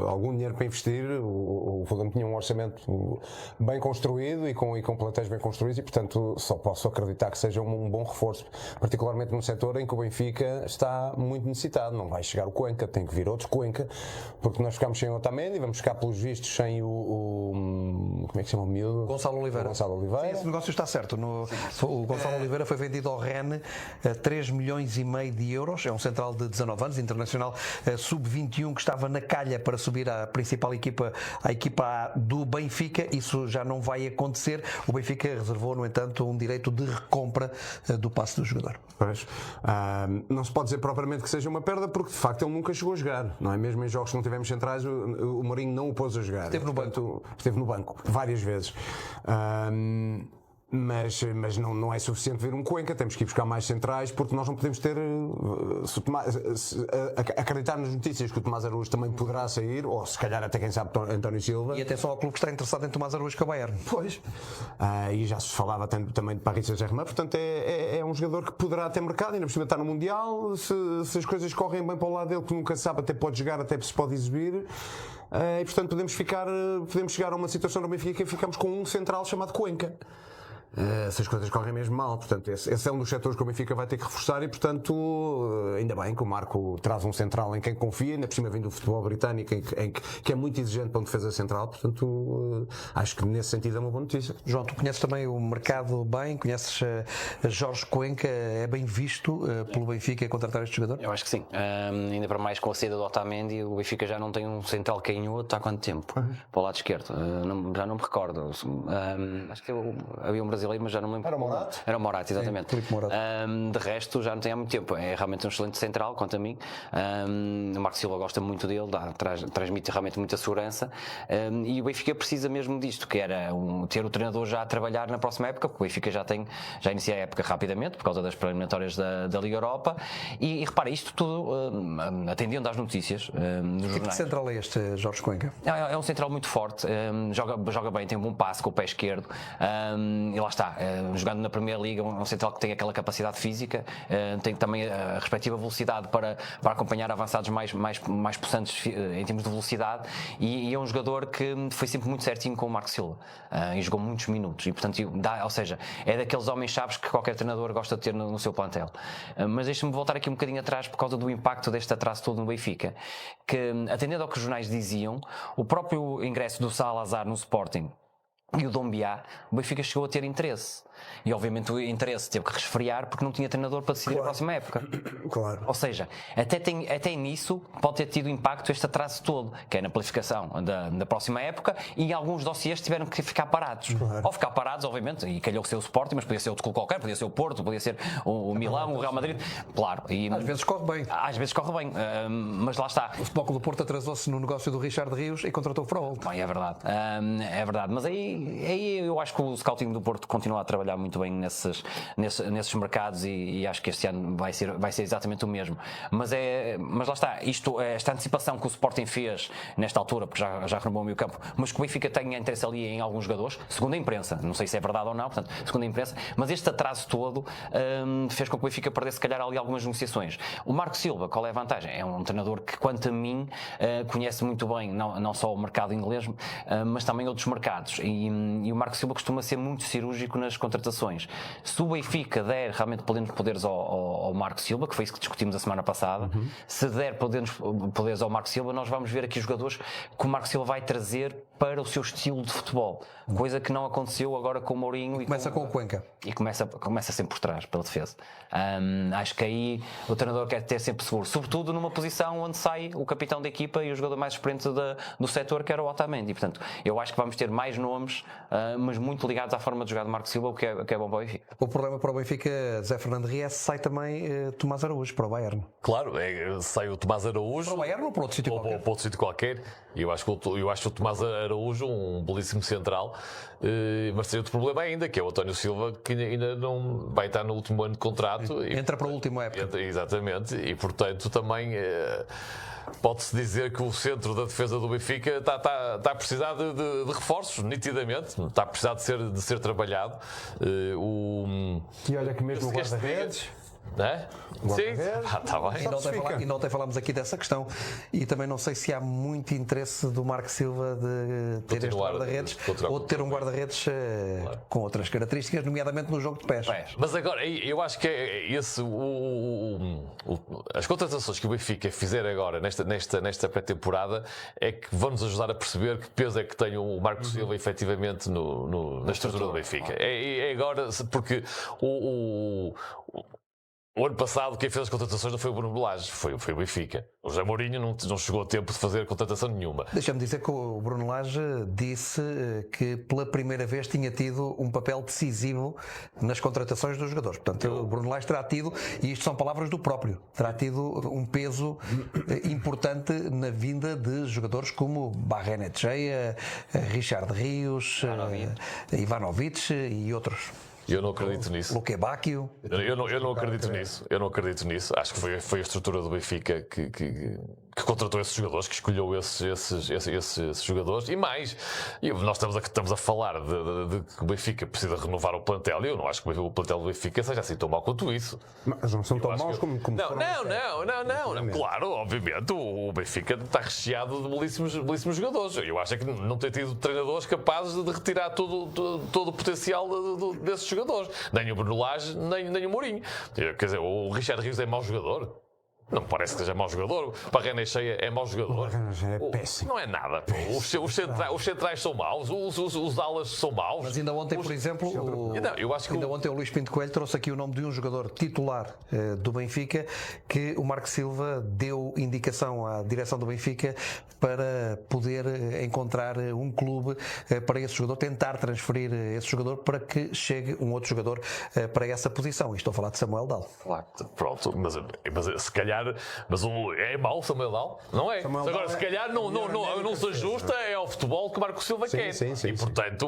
Speaker 2: algum dinheiro para investir. O Fulham tinha um orçamento bem construído e com plantéis bem construídos e, portanto, só posso acreditar que seja um bom reforço, particularmente num setor em que o Benfica está muito necessitado. Não vai chegar o Cuenca, tem que vir outro Cuenca, porque nós ficámos sem o Otamendi, vamos ficar pelos vistos sem como é que se chama o miúdo?
Speaker 1: Gonçalo Oliveira.
Speaker 2: Sim,
Speaker 1: esse negócio está certo. O Gonçalo Oliveira foi vendido ao Rennes a 3,5 milhões de euros. É um central de 19 anos, internacional sub-21, que estava na calha para subir à principal equipa, a equipa A do Benfica. Isso já não vai acontecer. O Benfica reservou, no entanto, um direito de recompra do passe do jogador.
Speaker 2: Pois, não se pode dizer propriamente que seja uma perda, porque de facto ele nunca chegou a jogar, não é? Mesmo em jogos que não tivemos centrais, o Mourinho não o pôs a jogar.
Speaker 1: Esteve
Speaker 2: no banco várias vezes. Mas não é suficiente ver um Cuenca, temos que ir buscar mais centrais, porque nós não podemos ter acreditar nas notícias que o Tomás Araújo também poderá sair, ou se calhar até quem sabe António Silva.
Speaker 1: E atenção ao clube que está interessado em Tomás Araújo, que é o Bayern.
Speaker 2: Pois. E já se falava também de Paris Saint-Germain, portanto é um jogador que poderá ter mercado, ainda por cima está no Mundial, se as coisas correm bem para o lado dele, que nunca se sabe, até pode jogar, até se pode exibir. E portanto podemos chegar a uma situação no Benfica que ficamos com um central chamado Cuenca. Essas coisas correm mesmo mal, portanto esse é um dos setores que o Benfica vai ter que reforçar e portanto ainda bem que o Marco traz um central em quem confia, ainda por cima vem do futebol britânico que é muito exigente para uma defesa central, portanto acho que nesse sentido é uma boa notícia.
Speaker 1: João, tu conheces também o mercado bem, conheces Jorge Cuenca, é bem visto pelo Benfica contratar este jogador?
Speaker 3: Eu acho que sim, ainda para mais com a saída do Otamendi, o Benfica já não tem um central canhoto há quanto tempo? Para o lado esquerdo, já não me recordo, acho que havia um brasileiro, mas já não me lembro. Era o Morato, exatamente.
Speaker 1: Filipe Morato.
Speaker 3: De resto, já não tem há muito tempo. É realmente um excelente central, quanto a mim. O Marco Silva gosta muito dele, transmite realmente muita segurança. E o Benfica precisa mesmo disto, que era ter o treinador já a trabalhar na próxima época, porque o Benfica já inicia a época rapidamente, por causa das preliminatórias da Liga Europa. E repara, isto tudo atendendo às notícias dos jornais.
Speaker 1: Que central é este, Jorge Cuenca?
Speaker 3: É um central muito forte, joga bem, tem um bom passe com o pé esquerdo. E lá está, jogando na Primeira Liga, um central que tem aquela capacidade física, tem também a respectiva velocidade para acompanhar avançados mais possantes em termos de velocidade, e é um jogador que foi sempre muito certinho com o Marco Silva e jogou muitos minutos, e portanto ou seja, é daqueles homens-chaves que qualquer treinador gosta de ter no seu plantel. Mas deixa-me voltar aqui um bocadinho atrás por causa do impacto deste atraso todo no Benfica, que atendendo ao que os jornais diziam, o próprio ingresso do Salazar no Sporting e o Dombiá, o Benfica chegou a ter interesse. E obviamente o interesse teve que resfriar porque não tinha treinador para decidir a próxima época.
Speaker 2: Claro.
Speaker 3: Ou seja, até nisso pode ter tido impacto este atraso todo, que é na planificação da próxima época, e alguns dossiês tiveram que ficar parados.
Speaker 2: Claro.
Speaker 3: Ou ficar parados, obviamente, e calhou ser o Sporting, mas podia ser outro clube qualquer, podia ser o Porto, podia ser o Milão, o Real Madrid. Claro. E
Speaker 1: Às vezes corre bem.
Speaker 3: Às vezes corre bem, mas lá está.
Speaker 1: O Futebol Clube do Porto atrasou-se no negócio do Richard Rios e contratou o Frol.
Speaker 3: Bem, é verdade. É verdade. Mas aí eu acho que o scouting do Porto continua a trabalhar muito bem nesses mercados e acho que este ano vai ser exatamente o mesmo. Mas lá está, esta antecipação que o Sporting fez nesta altura, porque já renovou o meio campo, mas que o Benfica tenha interesse ali em alguns jogadores, segundo a imprensa, não sei se é verdade ou não, portanto, segundo a imprensa, mas este atraso todo fez com que o Benfica perdesse, se calhar, ali algumas negociações. O Marco Silva, qual é a vantagem? É um treinador que, quanto a mim, conhece muito bem, não só o mercado inglês, mas também outros mercados. E o Marco Silva costuma ser muito cirúrgico nas contratações. Se o Benfica der realmente poderes ao Marco Silva, que foi isso que discutimos a semana passada, se der poderes ao Marco Silva, nós vamos ver aqui jogadores que o Marco Silva vai trazer para o seu estilo de futebol, coisa que não aconteceu agora com o Mourinho.
Speaker 1: Começa com o Cuenca.
Speaker 3: E começa sempre por trás, pela defesa. Acho que aí o treinador quer ter sempre seguro, sobretudo numa posição onde sai o capitão da equipa e o jogador mais experiente do setor, que era o Otamendi. Portanto, eu acho que vamos ter mais nomes, mas muito ligados à forma de jogar de Marco Silva, o que é bom para o Benfica.
Speaker 1: O problema para o Benfica, Zé Fernando Ries, sai também Tomás Araújo para o Bayern.
Speaker 4: Claro, sai o Tomás Araújo.
Speaker 1: Para o Bayern ou para outro sítio qualquer?
Speaker 4: Para outro sítio qualquer. E eu acho que o Tomás Araújo, um belíssimo central, mas tem outro problema ainda, que é o António Silva, que ainda não vai estar no último ano de contrato.
Speaker 1: Entra para a última época.
Speaker 4: Exatamente, e portanto também pode-se dizer que o centro da defesa do Benfica está a precisar de reforços, nitidamente, está a precisar de ser trabalhado.
Speaker 2: E olha que mesmo o guarda-redes...
Speaker 4: É? Sim, está bem.
Speaker 1: E ontem falámos aqui dessa questão e também não sei se há muito interesse do Marco Silva de ter este guarda-redes ou de ter um guarda-redes com outras características, nomeadamente no jogo de pés.
Speaker 4: Mas agora, eu acho que as contratações que o Benfica fizer agora nesta pré-temporada é que vão nos ajudar a perceber que peso é que tem o Marco Silva efetivamente na estrutura do Benfica. É agora, porque o ano passado, quem fez as contratações não foi o Bruno Lage, foi o Benfica. O José Mourinho não chegou a tempo de fazer contratação nenhuma.
Speaker 1: Deixa-me dizer que o Bruno Lage disse que pela primeira vez tinha tido um papel decisivo nas contratações dos jogadores. Portanto, o Bruno Lage terá tido, e isto são palavras do próprio, terá tido um peso importante na vinda de jogadores como Barrenetxea, Richard Rios, Ivanovic e outros.
Speaker 4: Eu não acredito nisso.
Speaker 1: Luque Bacchio.
Speaker 4: Eu não acredito nisso. Eu não acredito nisso. Acho que foi a estrutura do Benfica que contratou esses jogadores, que escolheu esses jogadores. E mais, nós estamos a falar de que o Benfica precisa renovar o plantel. E eu não acho que o plantel do Benfica seja assim tão mau quanto isso.
Speaker 2: Mas não são tão maus como
Speaker 4: Não. Claro, obviamente, o Benfica está recheado de belíssimos jogadores. Eu acho que não tem tido treinadores capazes de retirar todo o potencial desses jogadores. Nem o Bruno Lage, nem o Mourinho. Quer dizer, o Richard Rios é mau jogador? Não me parece que seja mau jogador. O Barrenetxea é mau jogador.
Speaker 2: O Barrenetxea é péssimo.
Speaker 4: Não é nada. Os centrais são maus, os alas são maus.
Speaker 1: Mas ainda ontem, por exemplo, ontem o Luís Pinto Coelho trouxe aqui o nome de um jogador titular do Benfica, que o Marco Silva deu indicação à direção do Benfica para poder encontrar um clube para esse jogador, tentar transferir esse jogador para que chegue um outro jogador para essa posição. E estou a falar de Samuel Dal.
Speaker 4: Claro, pronto, mas se calhar. Mas é mau o Samuel Dal? Não é? Agora, se calhar não se ajusta ao futebol que o Marco Silva quer.
Speaker 2: Sim,
Speaker 4: e portanto,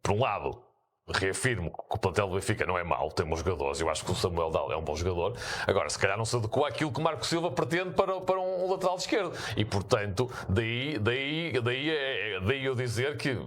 Speaker 4: por um lado, reafirmo que o plantel do Benfica não é mau, tem bons jogadores. Eu acho que o Samuel Dal é um bom jogador. Agora, se calhar não se adequa àquilo que o Marco Silva pretende para um lateral esquerdo. E portanto, daí eu dizer que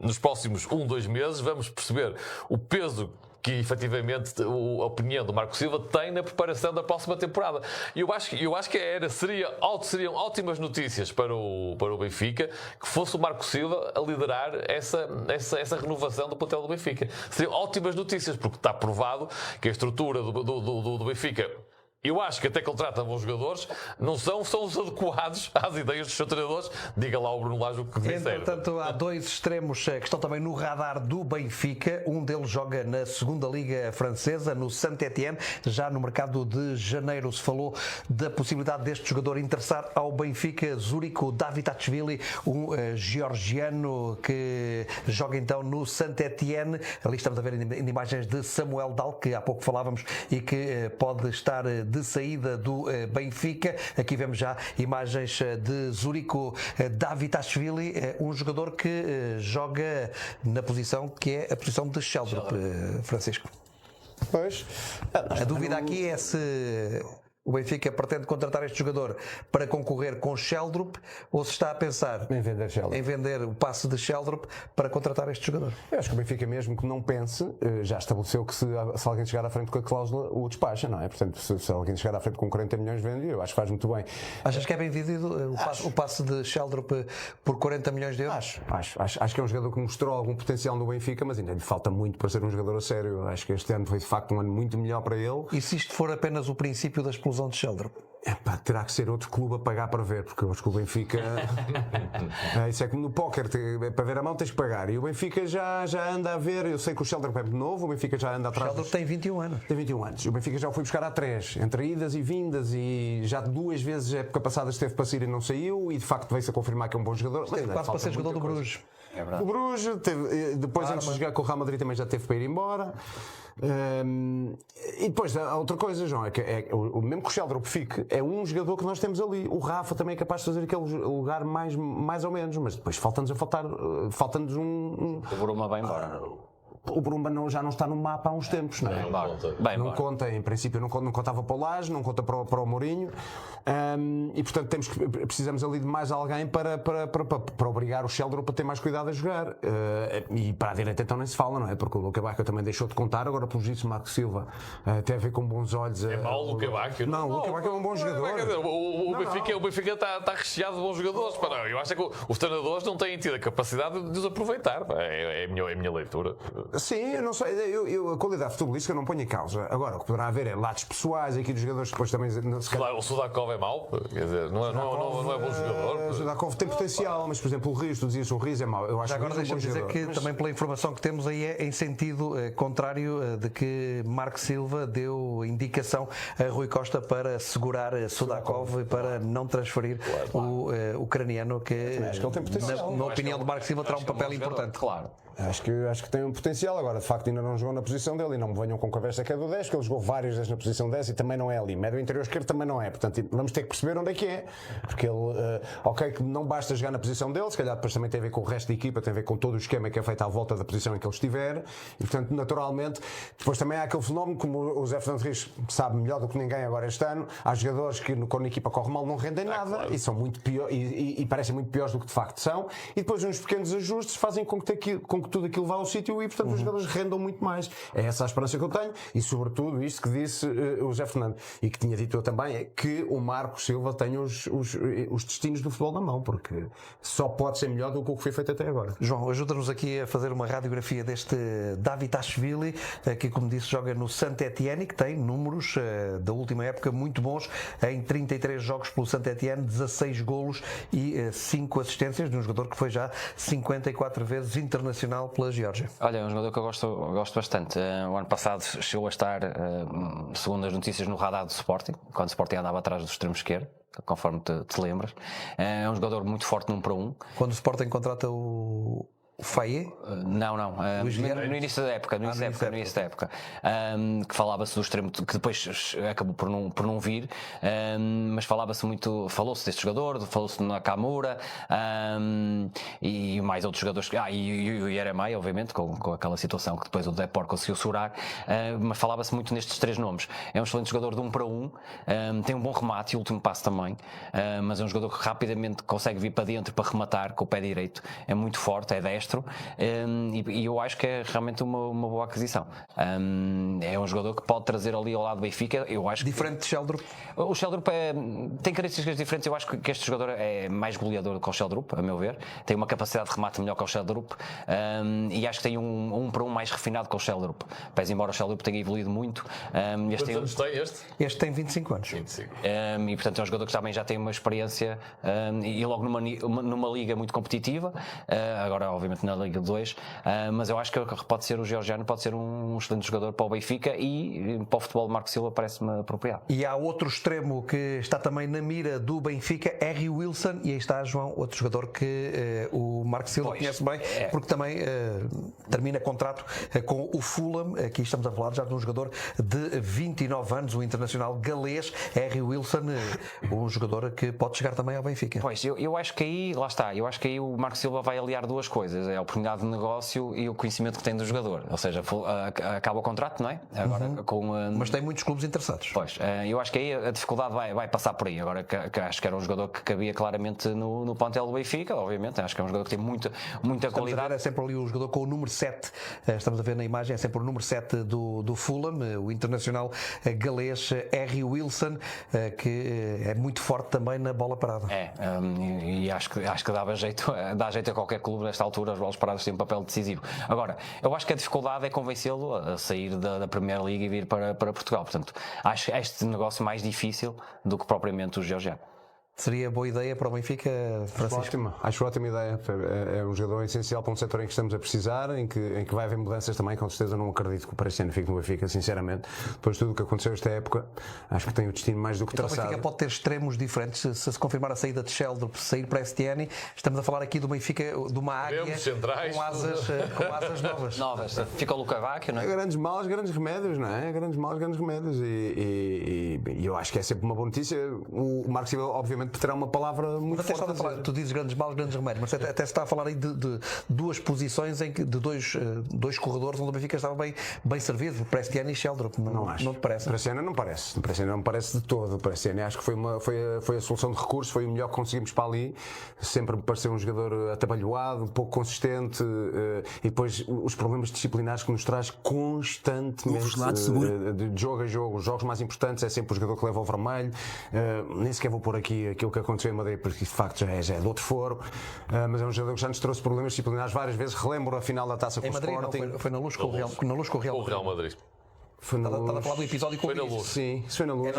Speaker 4: nos próximos 2 meses vamos perceber o peso que efetivamente a opinião do Marco Silva tem na preparação da próxima temporada. E eu acho que seriam ótimas notícias para o Benfica que fosse o Marco Silva a liderar essa renovação do plantel do Benfica. Seriam ótimas notícias, porque está provado que a estrutura do Benfica, eu acho que até contrata bons jogadores, não são os adequados às ideias dos seus treinadores. Diga lá ao Bruno Lage o que disser.
Speaker 1: Entretanto, há 2 extremos que estão também no radar do Benfica. Um deles joga na segunda Liga Francesa, no Saint-Étienne. Já no mercado de janeiro se falou da possibilidade deste jogador interessar ao Benfica. Zurico Davitashvili, um georgiano que joga então no Saint-Étienne. Ali estamos a ver imagens de Samuel Dal, que há pouco falávamos e que pode estar de saída do Benfica. Aqui vemos já imagens de Zurico Davitashvili, um jogador que joga na posição que é a posição de Sheldrup, Francisco.
Speaker 2: Pois.
Speaker 1: A dúvida aqui é se o Benfica pretende contratar este jogador para concorrer com Sheldrup ou se está a pensar em vender o passe de Sheldrup para contratar este jogador.
Speaker 2: Eu acho que o Benfica, mesmo que não pense, já estabeleceu que se alguém chegar à frente com a cláusula, o despacha, não é? Portanto, se alguém chegar à frente com 40 milhões, vende. Eu acho que faz muito bem.
Speaker 1: Achas que é bem vendido o passe de Sheldrup por 40 milhões de euros?
Speaker 2: Acho que é um jogador que mostrou algum potencial no Benfica, mas ainda lhe falta muito para ser um jogador a sério. Acho que este ano foi de facto um ano muito melhor para ele.
Speaker 1: E se isto for apenas o princípio da explosão de Sheldrup?
Speaker 2: Epá, terá que ser outro clube a pagar para ver, porque eu acho que o Benfica. Isso é como no póquer, para ver a mão tens que pagar. E o Benfica já anda a ver. Eu sei que o Sheldon é muito novo, o Benfica já anda atrás.
Speaker 1: O Sheldon tem 21 anos.
Speaker 2: Tem 21 anos. O Benfica já o foi buscar há 3, entre idas e vindas, e já 2 vezes a época passada esteve para sair e não saiu, e de facto veio-se a confirmar que é um bom jogador.
Speaker 1: Esteve quase para ser jogador do Bruges.
Speaker 3: É verdade.
Speaker 2: O Bruges, depois antes de jogar com o Real Madrid também já teve para ir embora. E depois há outra coisa, João, o mesmo que o Sheldrup fique, é um jogador que nós temos ali. O Rafa também é capaz de fazer aquele lugar mais ou menos, mas depois falta-nos um.
Speaker 3: O Bruma vai embora.
Speaker 2: O Brumba já não está no mapa há uns tempos, não é? Não conta, em princípio não contava para o Laje, não conta para o Mourinho, e portanto precisamos ali de mais alguém para obrigar o Sheldrup a ter mais cuidado a jogar, e para a direita então nem se fala, não é? Porque o Luca Bacchio também deixou de contar, agora pelo juízo Marco Silva tem a ver com bons olhos.
Speaker 4: É mau o Luca Bacchio?
Speaker 2: Não, o Luca Bacchio é um bom jogador.
Speaker 4: O Benfica está recheado de bons jogadores. Eu acho que os treinadores não têm tido a capacidade de os aproveitar. É a minha leitura.
Speaker 2: Sim, eu não sei, a qualidade futebolística eu não ponho em causa. Agora, o que poderá haver é lados pessoais aqui dos jogadores que depois também.
Speaker 4: O Sudakov é mau, quer dizer, não é bom jogador.
Speaker 2: O Sudakov tem potencial, mas por exemplo o Rios, tu dizias o Rios é mau. Eu acho
Speaker 1: já agora deixa-me dizer que também pela informação que temos aí é em sentido contrário de que Marco Silva deu indicação a Rui Costa para segurar Sudakov e para não transferir o ucraniano que,
Speaker 2: acho que ele tem potencial.
Speaker 1: na opinião de Marco Silva, terá um papel importante.
Speaker 3: Claro.
Speaker 2: Acho que tem um potencial. Agora, de facto, ainda não jogou na posição dele, e não me venham com conversa que é do 10, que ele jogou várias vezes na posição 10 e também não é ali. Médio interior esquerdo também não é. Portanto, vamos ter que perceber onde é que é. Porque ele, que não basta jogar na posição dele, se calhar depois também tem a ver com o resto da equipa, tem a ver com todo o esquema que é feito à volta da posição em que ele estiver. E, portanto, naturalmente, depois também há aquele fenómeno, como o Zé Fernando Rios sabe melhor do que ninguém agora este ano, há jogadores que, quando a equipa corre mal, não rendem nada, claro. E são muito piores, e parecem muito piores do que de facto são. E depois uns pequenos ajustes fazem com que tudo aquilo vá ao sítio e, portanto, os jogadores rendam muito mais. É essa a esperança que eu tenho, e sobretudo isto que disse o José Fernando, e que tinha dito eu também, é que o Marco Silva tem os destinos do futebol na mão, porque só pode ser melhor do que o que foi feito até agora.
Speaker 1: João, ajuda-nos aqui a fazer uma radiografia deste Davitashvili, que, como disse, joga no Saint-Étienne, que tem números da última época muito bons, em 33 jogos pelo Saint-Étienne, 16 golos e 5 assistências, de um jogador que foi já 54 vezes internacional pela Geórgia.
Speaker 3: Olha, é um jogador que eu gosto bastante. O ano passado chegou a estar, segundo as notícias, no radar do Sporting, quando o Sporting andava atrás do extremo esquerdo, conforme te lembras. É um jogador muito forte num para um.
Speaker 1: Quando o Sporting contrata o Faye?
Speaker 3: Não. No início da época, que falava-se do extremo, que depois acabou por não vir, mas falou-se deste jogador, falou-se do Nakamura, e mais outros jogadores, e o Yeremai, obviamente, com aquela situação que depois o Depor conseguiu segurar, mas falava-se muito nestes 3 nomes. É um excelente jogador de 1 para 1, tem um bom remate e último passo também, mas é um jogador que rapidamente consegue vir para dentro para rematar com o pé direito, é muito forte, é destro. E eu acho que é realmente uma boa aquisição. É um jogador que pode trazer ali ao lado do Benfica. Eu acho
Speaker 1: diferente de Sheldrup.
Speaker 3: O Sheldrup tem características diferentes. Eu acho que este jogador é mais goleador que o Sheldrup, a meu ver. Tem uma capacidade de remate melhor que o Sheldrup, e acho que tem um para um mais refinado que o Sheldrup. Pese embora o Sheldrup tenha evoluído muito.
Speaker 4: Quantos anos tem este?
Speaker 1: Este tem 25 anos.
Speaker 4: 25.
Speaker 3: E portanto é um jogador que também já tem uma experiência, e logo numa liga muito competitiva. Agora, obviamente, na Liga 2, mas eu acho que pode ser o georgiano, pode ser um excelente jogador para o Benfica, e para o futebol de Marco Silva parece-me apropriado.
Speaker 1: E há outro extremo que está também na mira do Benfica, Harry Wilson, e aí está, João, outro jogador que o Marco Silva conhece bem, porque também termina contrato com o Fulham. Aqui estamos a falar já de um jogador de 29 anos, o internacional galês, Harry Wilson, um jogador que pode chegar também ao Benfica.
Speaker 3: Pois, eu acho que aí, lá está, eu acho que aí o Marco Silva vai aliar duas coisas, é a oportunidade de negócio e o conhecimento que tem do jogador, ou seja, acaba o contrato, não é? Agora,
Speaker 1: mas tem muitos clubes interessados.
Speaker 3: Pois, eu acho que aí a dificuldade vai passar por aí. Agora, que acho que era um jogador que cabia claramente no plantel do Benfica, obviamente, acho que é um jogador que tem muita qualidade.
Speaker 1: É sempre ali o jogador com o número 7, estamos a ver na imagem, é sempre o número 7 do Fulham, o internacional galês Harry Wilson, que é muito forte também na bola parada.
Speaker 3: E acho que dá jeito a qualquer clube nesta altura, das bolas paradas tem um papel decisivo. Agora, eu acho que a dificuldade é convencê-lo a sair da Premier League e vir para Portugal. Portanto, acho este negócio mais difícil do que propriamente o georgiano.
Speaker 1: Seria boa ideia para o Benfica, Francisco?
Speaker 2: Acho ótima ideia. É um jogador essencial para um setor em que estamos a precisar, em que vai haver mudanças também. Com certeza não acredito que o Paris fique no Benfica, sinceramente. Depois de tudo o que aconteceu esta época, acho que tem o destino mais do que
Speaker 1: Então,
Speaker 2: traçado.
Speaker 1: o Benfica pode ter extremos diferentes. Se confirmar a saída de Sheldrop, sair para STN, estamos a falar aqui do Benfica, de uma águia
Speaker 4: centrais,
Speaker 1: com asas novas.
Speaker 3: Fica o Lukaváquio, não é?
Speaker 2: Grandes males, grandes remédios, não é? Grandes males, grandes remédios. E eu acho que é sempre uma boa notícia. O Marco Silva, obviamente, terá uma palavra muito
Speaker 1: Até
Speaker 2: forte.
Speaker 1: a falar, tu dizes grandes males, grandes remédios, mas até se está a falar aí de duas posições de dois corredores onde o Benfica estava bem servido, Prestiani e Sheldrop.
Speaker 2: Não acho.
Speaker 1: Não te parece?
Speaker 2: Prestiani não parece. Prestiani não me parece de todo. Prestiani acho que foi a solução de recurso, foi o melhor que conseguimos para ali. Sempre me pareceu um jogador atabalhoado, pouco consistente e depois os problemas disciplinares que nos traz constantemente de jogo a jogo. Os jogos mais importantes é sempre o jogador que leva o vermelho. Nem sequer vou pôr aqui aquilo que aconteceu em Madrid, porque de facto já é de outro foro, mas é um jogador que já nos trouxe problemas disciplinares várias vezes. Relembro a final da Taça com o Sporting.
Speaker 1: Foi na Luz com o Real Madrid.
Speaker 4: O Real Madrid.
Speaker 1: Estava a falar do episódio com o
Speaker 4: Luz.
Speaker 2: Sim, isso foi na Luz.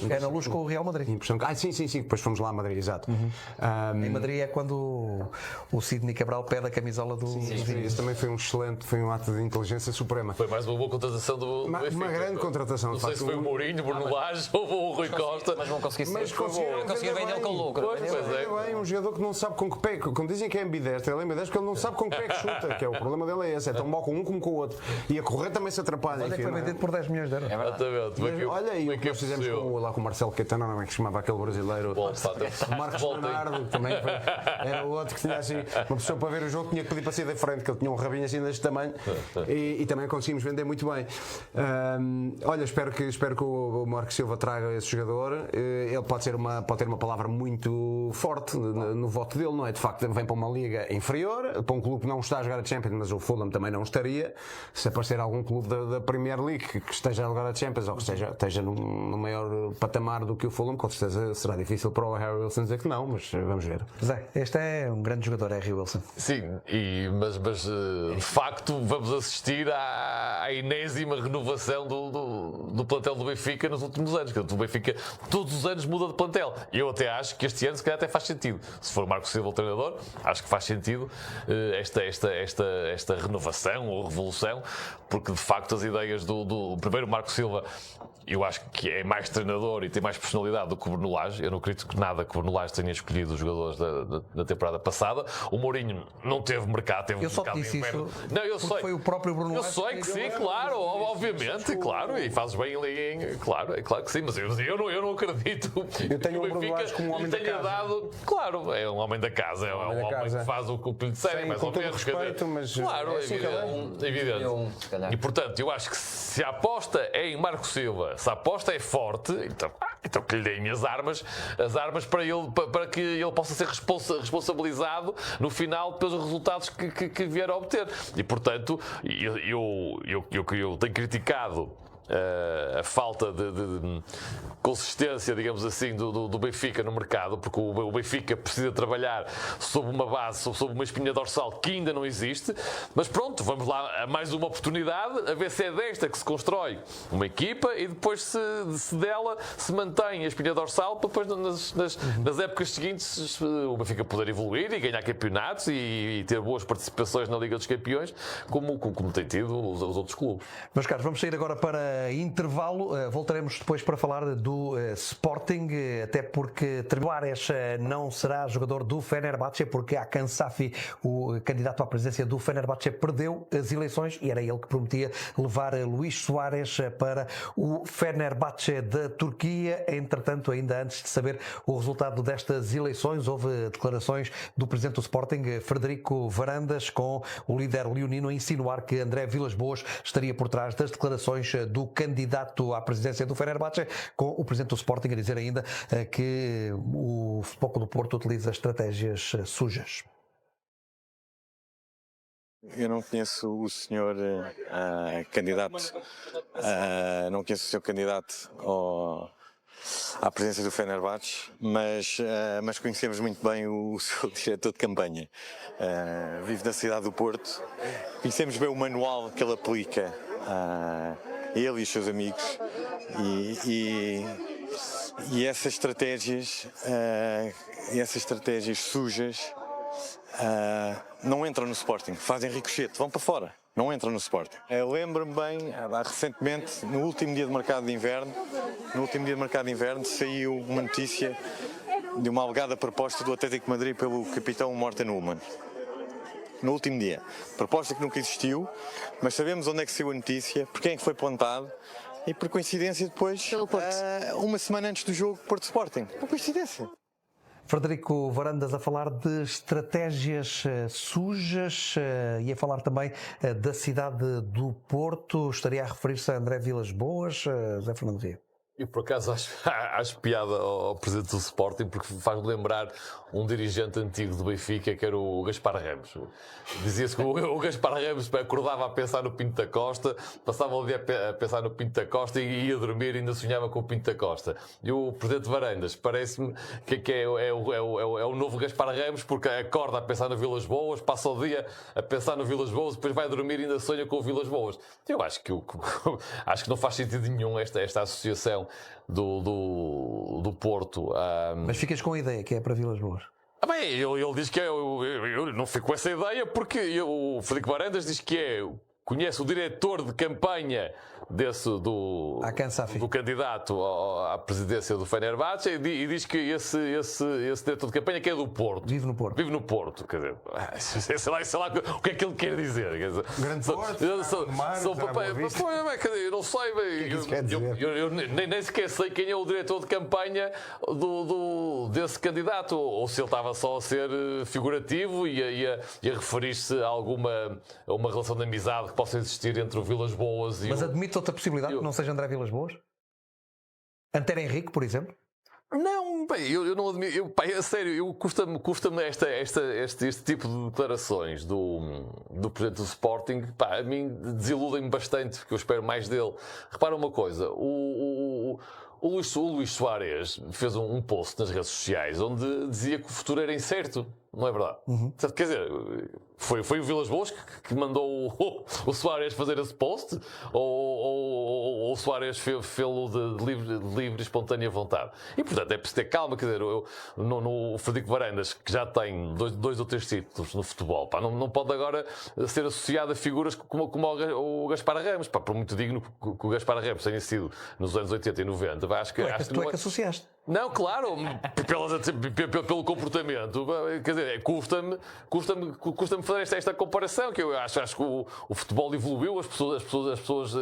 Speaker 1: É na Luz com o Real Madrid.
Speaker 2: Sim, depois fomos lá a Madrid, exato.
Speaker 1: Em Madrid é quando o Sidney Cabral pede a camisola do
Speaker 2: Isso também foi um ato de inteligência suprema.
Speaker 4: Foi mais uma boa contratação do Benfica.
Speaker 2: Uma grande contratação.
Speaker 4: Não sei se foi o Mourinho, Bruno Lage ou o Rui Costa.
Speaker 3: Mas não consegui ser.
Speaker 2: Conseguiram
Speaker 3: vender com lucro.
Speaker 4: Pois é.
Speaker 2: Bem, um jogador que não sabe com que pé, como dizem que é ambidestro, ele é ambidestro porque ele não sabe com que pé que chuta, que é o problema dele é esse, é tão bom com um como com o outro. E a correr também se atrapalha.
Speaker 1: Olha que foi vendido por 10 milhões de euros.
Speaker 4: Exatamente.
Speaker 2: Olha aí o que nós fizemos lá com o Marcelo Caetano, não é que chamava aquele brasileiro. O Marcos Leonardo também era o outro que tinha assim, uma pessoa para ver o jogo tinha que pedir para sair da frente, que ele tinha um rabinho assim deste tamanho e também conseguimos vender muito bem. Olha, espero que o Marco Silva traga esse jogador. Ele pode ter uma palavra muito forte no voto dele, não é? De facto, vem para uma liga inferior, para um clube que não está a jogar a Champions, mas o Fulham também não estaria. Se aparecer algum clube da Premier League que esteja a jogar a Champions ou que esteja no maior patamar do que o Fulham, com certeza será difícil para o Harry Wilson dizer que não, mas vamos ver.
Speaker 1: Zé, este é um grande jogador, Harry Wilson.
Speaker 4: Sim, mas de facto vamos assistir à enésima renovação do plantel do Benfica nos últimos anos. O Benfica todos os anos muda de plantel. E eu até acho que este ano se calhar até faz sentido. Se for Marco Silva o treinador, acho que faz sentido esta renovação ou revolução, porque de facto as ideias do primeiro Marco Silva, eu acho que é mais treinador e tem mais personalidade do que o Bruno Lage. Eu não acredito que nada que o Bruno Lage tenha escolhido os jogadores da temporada passada. O Mourinho não teve mercado, teve
Speaker 1: eu só
Speaker 4: mercado
Speaker 1: disse isso
Speaker 4: não, eu sei.
Speaker 1: Foi o próprio Bruno Lage.
Speaker 4: Eu sei que sim, claro, obviamente, claro, e fazes bem ali, claro, é claro que sim, mas eu não acredito.
Speaker 2: Eu tenho o Bruno Lage como um homem da casa.
Speaker 4: Claro, é um homem da casa, é um homem que faz o que lhe disserem, mais ou menos.
Speaker 2: Respeito, mas
Speaker 4: claro, é evidente. E portanto, eu acho que se a aposta é em Marco Silva, se a aposta é forte, então que lhe deem as armas para que ele possa ser responsabilizado no final pelos resultados que vier a obter. E portanto, eu tenho criticado a falta de consistência, digamos assim, do Benfica no mercado, porque o Benfica precisa trabalhar sob uma base, sob uma espinha dorsal que ainda não existe, mas pronto, vamos lá a mais uma oportunidade, a ver se é desta que se constrói uma equipa e depois se dela se mantém a espinha dorsal para depois nas épocas seguintes o Benfica poder evoluir e ganhar campeonatos e ter boas participações na Liga dos Campeões, como tem tido os outros clubes.
Speaker 1: Meus caros, vamos sair agora para intervalo, voltaremos depois para falar do Sporting, até porque Tribulares não será jogador do Fenerbahçe, porque Hakan Safi, o candidato à presidência do Fenerbahçe, perdeu as eleições e era ele que prometia levar Luís Soares para o Fenerbahçe da Turquia. Entretanto, ainda antes de saber o resultado destas eleições, houve declarações do presidente do Sporting, Frederico Varandas, com o líder leonino a insinuar que André Vilas-Boas estaria por trás das declarações do candidato à presidência do Fenerbahçe, com o presidente do Sporting a dizer ainda que o Futebol Clube do Porto utiliza estratégias sujas.
Speaker 5: Eu não conheço o senhor candidato, não conheço o seu candidato à presença do Fenerbahçe, mas conhecemos muito bem o seu diretor de campanha. Vive na cidade do Porto, conhecemos bem o manual que ele aplica a ele e os seus amigos e essas estratégias sujas não entram no Sporting, fazem ricochete, vão para fora. Não entram no Sporting. Lembro-me bem, recentemente, no último dia de mercado de inverno, saiu uma notícia de uma alegada proposta do Atlético de Madrid pelo capitão Morten Ullmann. No último dia. Proposta que nunca existiu, mas sabemos onde é que saiu a notícia, por quem é que foi plantado e, por coincidência, depois, uma semana antes do jogo, Porto Sporting. Por coincidência.
Speaker 1: Frederico Varandas a falar de estratégias sujas e a falar também da cidade do Porto. Estaria a referir-se a André Vilas-Boas, José Fernando Ria.
Speaker 4: E por acaso acho piada ao presidente do Sporting, porque faz-me lembrar um dirigente antigo do Benfica, que era o Gaspar Ramos. Dizia-se que o Gaspar Ramos acordava a pensar no Pinto da Costa, passava o dia a pensar no Pinto da Costa e ia dormir e ainda sonhava com o Pinto da Costa. E o presidente Varandas parece-me que é o novo Gaspar Ramos, porque acorda a pensar no Vilas Boas, passa o dia a pensar no Vilas Boas, depois vai dormir e ainda sonha com o Vilas Boas. Eu acho que não faz sentido nenhum esta associação do Porto.
Speaker 1: Mas ficas com a ideia que é para Vilas Boas?
Speaker 4: Bem, ele diz que eu não fico com essa ideia porque o Frederico Varandas diz que conhece o diretor de campanha do candidato à presidência do Fenerbahçe e diz que esse diretor de campanha que é do Porto.
Speaker 1: Vive no Porto.
Speaker 4: Quer dizer, sei lá o que é que ele quer dizer. Quer dizer,
Speaker 2: Grande Porto,
Speaker 4: eu não sei, eu nem sequer sei quem é o diretor de campanha desse candidato, ou se ele estava só a ser figurativo e a referir-se a uma relação de amizade que possa existir entre o Vilas Boas e
Speaker 1: Mas admite outra possibilidade que não seja André Vilas Boas? Antero Henrique, por exemplo?
Speaker 4: Não, bem, eu não admito. A sério, custa-me este tipo de declarações do presidente do Sporting. A mim desiludem-me bastante, porque eu espero mais dele. Repara uma coisa, o Luís Soares fez um post nas redes sociais onde dizia que o futuro era incerto. Não é verdade? Quer dizer, foi o Vilas Boas que mandou o Soares fazer esse post? Ou o Soares fez-lo de livre e espontânea vontade? E, portanto, é preciso ter calma. Quer dizer, o Frederico Varandas, que já tem dois ou três títulos no futebol, não pode agora ser associado a figuras como o Gaspar Ramos. Por muito digno que o Gaspar Ramos tenha sido nos anos 80 e 90. Acho que
Speaker 1: tu é que associaste.
Speaker 4: Não, claro, pelo comportamento. Quer dizer, custa-me fazer esta comparação, que eu acho que o futebol evoluiu, as pessoas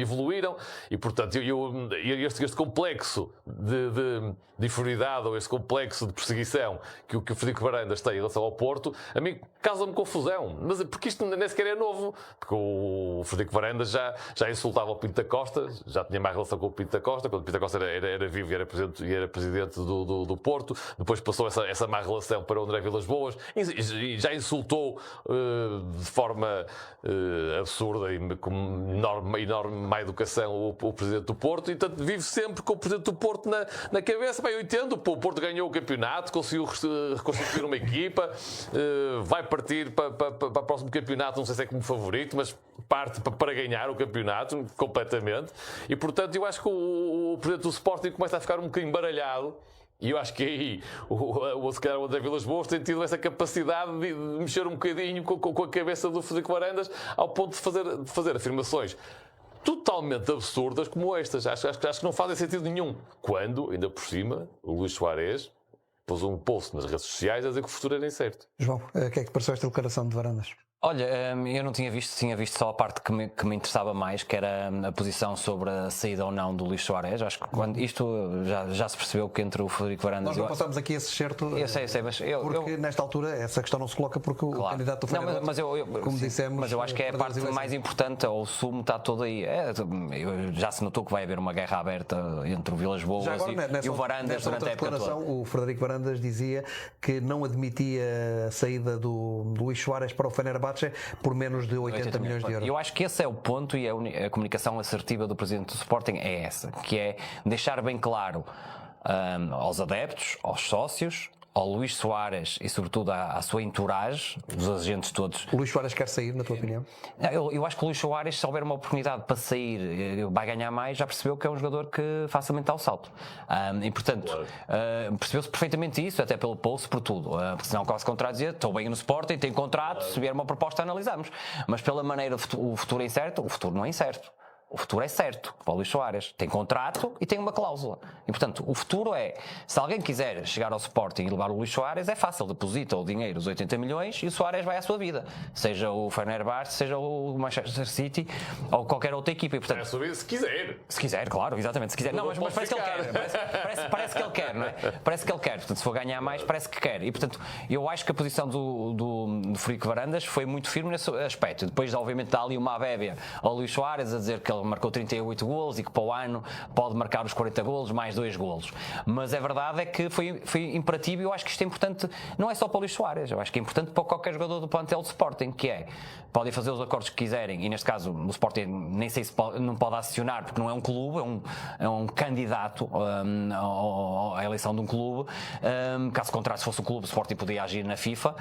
Speaker 4: evoluíram e, portanto, este complexo de inferioridade ou este complexo de perseguição que o Frederico Varandas tem em relação ao Porto, a mim causa-me confusão. Mas porque isto nem sequer é novo, porque o Frederico Varandas já insultava o Pinto da Costa, já tinha mais relação com o Pinto da Costa, quando o Pinto da Costa era vivo e era presidente do Porto, depois passou essa má relação para o André Vilas Boas e já insultou de forma absurda e com enorme má educação o presidente do Porto, e portanto vive sempre com o presidente do Porto na cabeça. Bem, eu entendo, o Porto ganhou o campeonato, conseguiu reconstituir uma equipa, vai partir para o próximo campeonato, não sei se é como favorito, mas parte para ganhar o campeonato completamente, e portanto eu acho que o presidente do Sporting começa a ficar um bocadinho baralhado. E eu acho que aí se calhar o André Vilas Boas tem tido essa capacidade de mexer um bocadinho com a cabeça do Frederico Varandas, ao ponto de fazer afirmações totalmente absurdas como estas. Acho que não fazem sentido nenhum. Quando, ainda por cima, o Luís Soares pôs um post nas redes sociais a dizer que o futuro era incerto.
Speaker 1: João, o que é que te pareceu esta declaração de Varandas?
Speaker 3: Olha, eu não tinha visto só a parte que me interessava mais, que era a posição sobre a saída ou não do Luís Soares. Acho que isto já se percebeu que entre o Frederico Varandas...
Speaker 1: Nós não passámos aqui esse certo...
Speaker 3: Eu sei, mas
Speaker 1: porque nesta altura essa questão não se coloca porque o candidato do Fenerbahçe, como dissemos...
Speaker 3: Mas eu acho que é a parte mais importante, ou o sumo está todo aí. Já se notou que vai haver uma guerra aberta entre o Vilas Boas e o Varandas durante a época toda.
Speaker 1: O Frederico Varandas dizia que não admitia a saída do Luís Soares para o Fenerbahçe Fenerbahçe por menos de 80 milhões de euros.
Speaker 3: Eu acho que esse é o ponto, e a comunicação assertiva do presidente do Sporting é essa, que é deixar bem claro aos adeptos, aos sócios, ao Luís Soares e sobretudo à sua entourage, os agentes todos.
Speaker 1: O Luís Soares quer sair, na tua opinião?
Speaker 3: Eu acho que o Luís Soares, se houver uma oportunidade para sair, vai ganhar mais, já percebeu que é um jogador que facilmente dá o salto. E portanto, percebeu-se perfeitamente isso, até pelo post, por tudo. Porque senão quase contrato dizia, estou bem no Sporting, tenho contrato, se vier uma proposta analisamos. Mas pela maneira, o futuro é incerto, o futuro não é incerto. O futuro é certo, para o Luís Soares. Tem contrato e tem uma cláusula. E, portanto, o futuro é, se alguém quiser chegar ao Sporting e levar o Luís Soares, é fácil, deposita o dinheiro, os 80 milhões, e o Soares vai à sua vida. Seja o Fenerbahçe, seja o Manchester City, ou qualquer outra equipa. E, portanto,
Speaker 4: É a sua vida, se quiser.
Speaker 3: se quiser, claro, exatamente, se quiser. Não, mas parece que ele quer. Parece que ele quer, não é? Parece que ele quer. Portanto, se for ganhar mais, parece que quer. E, portanto, eu acho que a posição do Frederico Varandas foi muito firme nesse aspecto. Depois, obviamente, dá ali uma abébia ao Luís Soares a dizer que ele marcou 38 golos e que para o ano pode marcar os 40 golos mais 2 golos. Mas a verdade é que foi imperativo, e eu acho que isto é importante, não é só para o Luís Soares, eu acho que é importante para qualquer jogador do plantel do Sporting, que é, podem fazer os acordos que quiserem, e neste caso o Sporting nem sei se não pode acionar, porque não é um clube, é um candidato à eleição de um clube. Caso contrário, se fosse um clube, o Sporting podia agir na FIFA,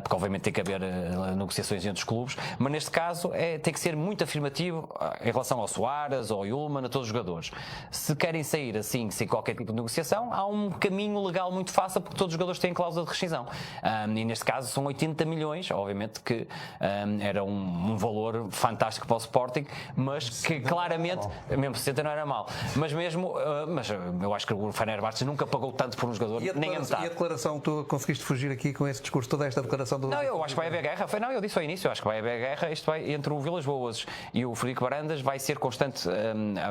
Speaker 3: porque obviamente tem que haver negociações entre os clubes, mas neste caso tem que ser muito afirmativo em relação ao Soares, ao Yulman, a todos os jogadores. Se querem sair assim, sem qualquer tipo de negociação, há um caminho legal muito fácil, porque todos os jogadores têm cláusula de rescisão. E neste caso são 80 milhões, obviamente que era um valor fantástico para o Sporting, mas que claramente, mesmo 60 não era mal, mas eu acho que o Fenerbahçe nunca pagou tanto por um jogador, nem a metade.
Speaker 1: E a declaração, tu conseguiste fugir aqui com esse discurso, toda esta declaração do...
Speaker 3: Não, eu acho que vai haver guerra. Eu disse ao início, eu acho que vai haver guerra. Isto vai entre o Vilas Boas e o Frederico Varandas, vai ser constante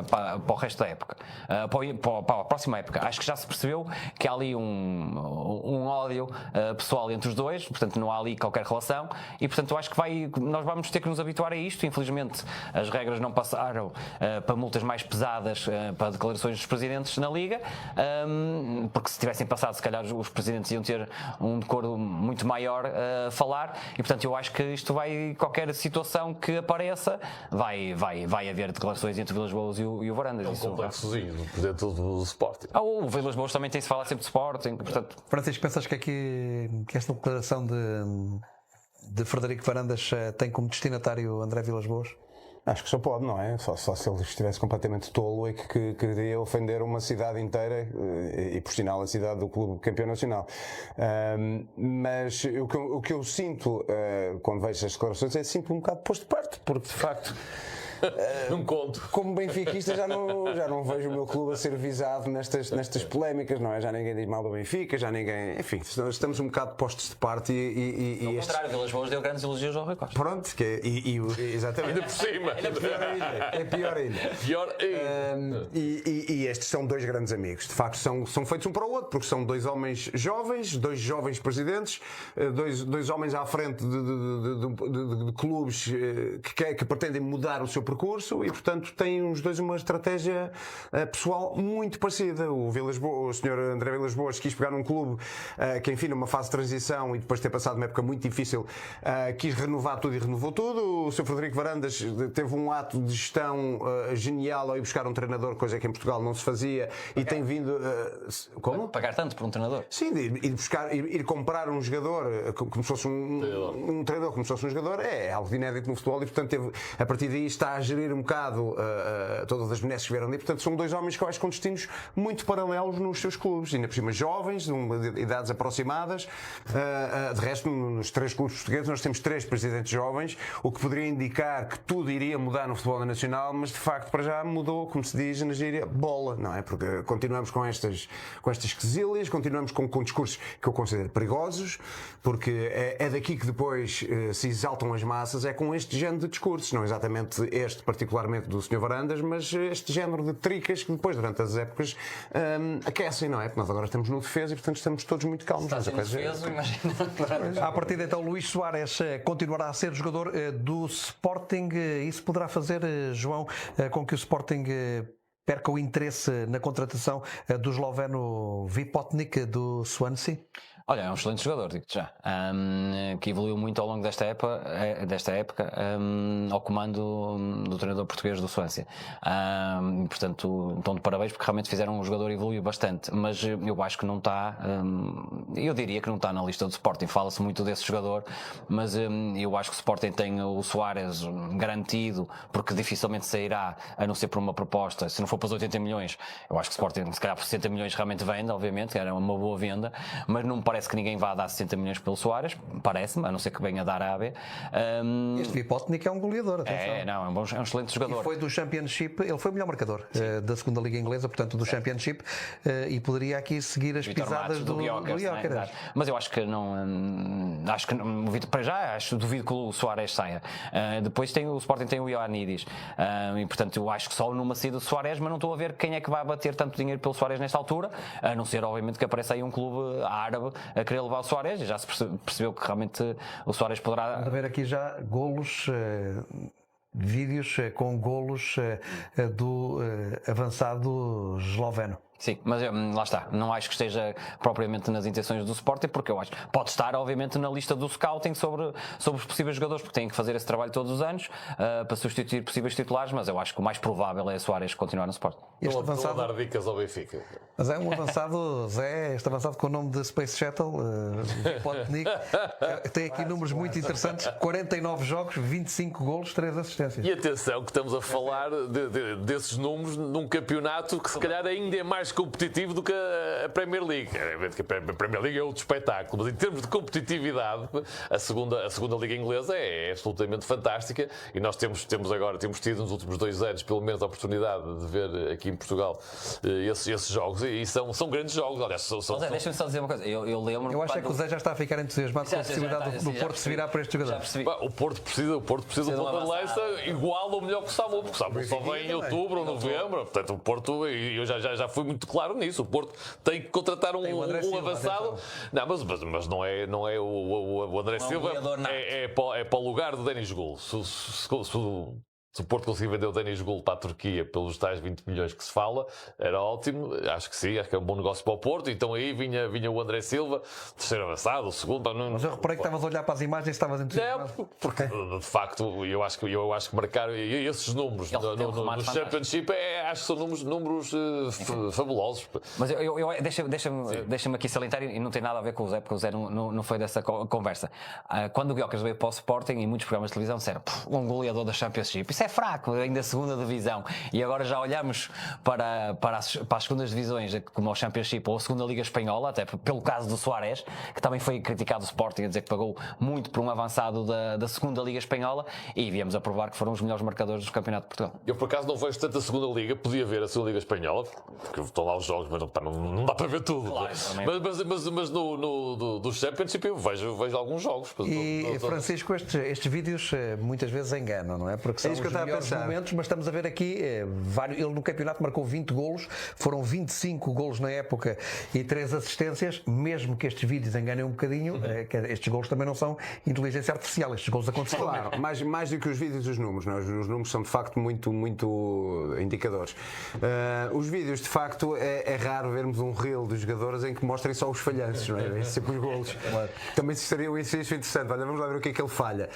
Speaker 3: para o resto da época, para a próxima época. Acho que já se percebeu que há ali um ódio pessoal entre os dois, portanto não há ali qualquer relação, e portanto eu acho que nós vamos ter que nos habituar a isto. Infelizmente as regras não passaram para multas mais pesadas para declarações dos presidentes na Liga, porque se tivessem passado, se calhar os presidentes iam ter um decoro muito maior a falar, e portanto eu acho que isto qualquer situação que apareça, vai haver declarações entre o Vilas Boas e o Varandas.
Speaker 4: É um complexozinho dentro do Sporting.
Speaker 3: O Vilas Boas também tem-se falado sempre de Sporting, portanto...
Speaker 1: Francisco, pensas que esta declaração de Frederico Varandas tem como destinatário André Vilas Boas?
Speaker 2: Acho que só pode, não é? Só se ele estivesse completamente tolo e que queria ofender uma cidade inteira, e por sinal a cidade do clube campeão nacional. Mas o que eu sinto quando vejo as declarações é sinto um bocado posto de parte, porque de facto...
Speaker 4: Não conto.
Speaker 2: Como benfiquista já não vejo o meu clube a ser visado nestas polémicas, não é? Já ninguém diz mal do Benfica, já ninguém... Enfim, estamos um bocado postos de parte e
Speaker 3: ao contrário, Vilas Boas deu grandes elogios ao Rui Costa.
Speaker 2: Pronto, exatamente.
Speaker 4: Ainda por cima.
Speaker 2: É pior ainda.
Speaker 4: Pior ainda.
Speaker 2: E estes são dois grandes amigos. De facto, são feitos um para o outro, porque são dois homens jovens, dois jovens presidentes, dois homens à frente de clubes que pretendem mudar o seu percurso, e portanto têm os dois uma estratégia pessoal muito parecida. O senhor André Vilas Boas quis pegar num clube que, enfim, numa fase de transição e depois de ter passado uma época muito difícil, quis renovar tudo e renovou tudo. O Sr. Frederico Varandas teve um ato de gestão genial ao ir buscar um treinador, coisa que em Portugal não se fazia, e tem vindo... Como?
Speaker 3: Pagar tanto por um treinador?
Speaker 2: Sim, ir comprar um jogador como se fosse um treinador, como se fosse um jogador, é algo inédito no futebol, e portanto a partir daí está a gerir um bocado todas as benesses que vieram daí. Portanto, são dois homens que eu acho com destinos muito paralelos nos seus clubes, ainda por cima jovens, de idades aproximadas. De resto, nos três clubes portugueses nós temos três presidentes jovens, o que poderia indicar que tudo iria mudar no futebol nacional, mas de facto para já mudou, como se diz na gíria, bola, não é? Porque continuamos com estas quesilhas, continuamos com discursos que eu considero perigosos, porque é daqui que depois se exaltam as massas, é com este género de discursos, não exatamente este particularmente do Sr. Varandas, mas este género de tricas que depois, durante as épocas, aquecem, não é? Porque nós agora estamos no defesa e portanto estamos todos muito calmos.
Speaker 1: À partida então Luís Soares continuará a ser jogador do Sporting. Isso poderá fazer, João, com que o Sporting perca o interesse na contratação do esloveno Vipotnik do Swansea?
Speaker 3: Olha, é um excelente jogador, digo-te já, que evoluiu muito ao longo desta época ao comando do treinador português do Swansea. Portanto, então de parabéns, porque realmente fizeram um jogador evoluir bastante, mas eu acho que não está, eu diria que não está na lista do Sporting. Fala-se muito desse jogador, mas eu acho que o Sporting tem o Soares garantido, porque dificilmente sairá, a não ser por uma proposta. Se não for para os 80 milhões, eu acho que o Sporting, se calhar por 60 milhões realmente vende, obviamente, que era uma boa venda, mas não me parece que ninguém vá dar 60 milhões pelo Soares, parece-me, a não ser que venha da Arábia.
Speaker 1: Este Vipotnik é um goleador, atenção.
Speaker 3: É um excelente jogador.
Speaker 1: E foi do Championship, ele foi o melhor marcador da segunda Liga Inglesa, portanto do Championship, e poderia aqui seguir as pisadas do Gyökeres.
Speaker 3: Mas eu acho que para já duvido que o Soares saia. Depois o Sporting tem o Ioannidis, e portanto eu acho que só numa saída do Soares, mas não estou a ver quem é que vai bater tanto dinheiro pelo Soares nesta altura, a não ser obviamente que apareça aí um clube árabe a querer levar o Soares, e já se percebeu que realmente o Soares poderá...
Speaker 1: Vamos ver aqui já golos, vídeos com golos do avançado esloveno.
Speaker 3: Sim, mas lá está, não acho que esteja propriamente nas intenções do Sporting, porque eu acho que pode estar obviamente na lista do scouting sobre os possíveis jogadores, porque têm que fazer esse trabalho todos os anos para substituir possíveis titulares, mas eu acho que o mais provável é o Soares continuar no Sporting.
Speaker 4: Estou a dar dicas ao Benfica.
Speaker 1: Mas é um avançado, Zé, este avançado com o nome de Space Shuttle, Vipotnik, tem aqui números muito interessantes, 49 jogos, 25 golos, 3 assistências.
Speaker 4: E atenção que estamos a falar desses números num campeonato que se calhar ainda é mais competitivo do que a Premier League. A Premier League é outro espetáculo, mas em termos de competitividade, a segunda Liga Inglesa é absolutamente fantástica, e nós temos tido nos últimos 2 anos pelo menos a oportunidade de ver aqui em Portugal esses jogos, e são grandes jogos. Aliás,
Speaker 3: Deixa-me só dizer uma coisa, eu lembro...
Speaker 1: Eu acho que o Zé já está a ficar entusiasmado com a possibilidade do Porto se virar para este jogador.
Speaker 4: O Porto precisa do ponto de lança igual ou melhor que o Samu, porque o Samu só vem em outubro ou novembro. Portanto, o Porto, eu já fui muito claro nisso, o Porto tem que contratar um avançado. Não, mas não é o André Silva, é para o lugar do Denis Gul. Se o Porto conseguir vender o Denis Gul para a Turquia pelos tais 20 milhões que se fala, era ótimo, acho que sim, acho que é um bom negócio para o Porto. Então aí vinha o André Silva, terceiro avançado, o segundo.
Speaker 1: Mas eu reparei que estavas a olhar para as imagens e estavas entusiasmado.
Speaker 4: Não, porque de facto eu acho que marcar esses números no Championship acho que são números fabulosos.
Speaker 3: Mas deixa-me aqui salientar, e não tem nada a ver com o Zé, porque o Zé não foi dessa conversa. Quando o Gyökeres veio para o Sporting, em muitos programas de televisão disseram um goleador da Championship, isso é fraco, ainda a segunda divisão, e agora já olhamos para as segundas divisões, como o Championship ou a segunda Liga Espanhola, até pelo caso do Soares, que também foi criticado o Sporting a dizer que pagou muito por um avançado da segunda Liga Espanhola, e viemos a provar que foram os melhores marcadores do Campeonato de Portugal.
Speaker 4: Eu por acaso não vejo tanto a segunda Liga, podia ver a segunda Liga Espanhola, porque estão lá os jogos, mas não dá para ver tudo. Claro, mas do Championship eu vejo alguns jogos.
Speaker 1: E Francisco, estes vídeos muitas vezes enganam, não é? Porque são os melhores momentos, mas estamos a ver aqui, ele no campeonato marcou 20 golos, foram 25 golos na época e 3 assistências, mesmo que estes vídeos enganem um bocadinho, estes golos também não são inteligência artificial, estes golos aconteceram.
Speaker 2: Claro, mais do que os vídeos, os números, não é? Os números são de facto muito indicadores. Os vídeos, de facto, é raro vermos um reel dos jogadores em que mostrem só os falhanços, não é? Sempre os golos. Claro. Também seria um exercício interessante. Olha, vamos lá ver o que é que ele falha.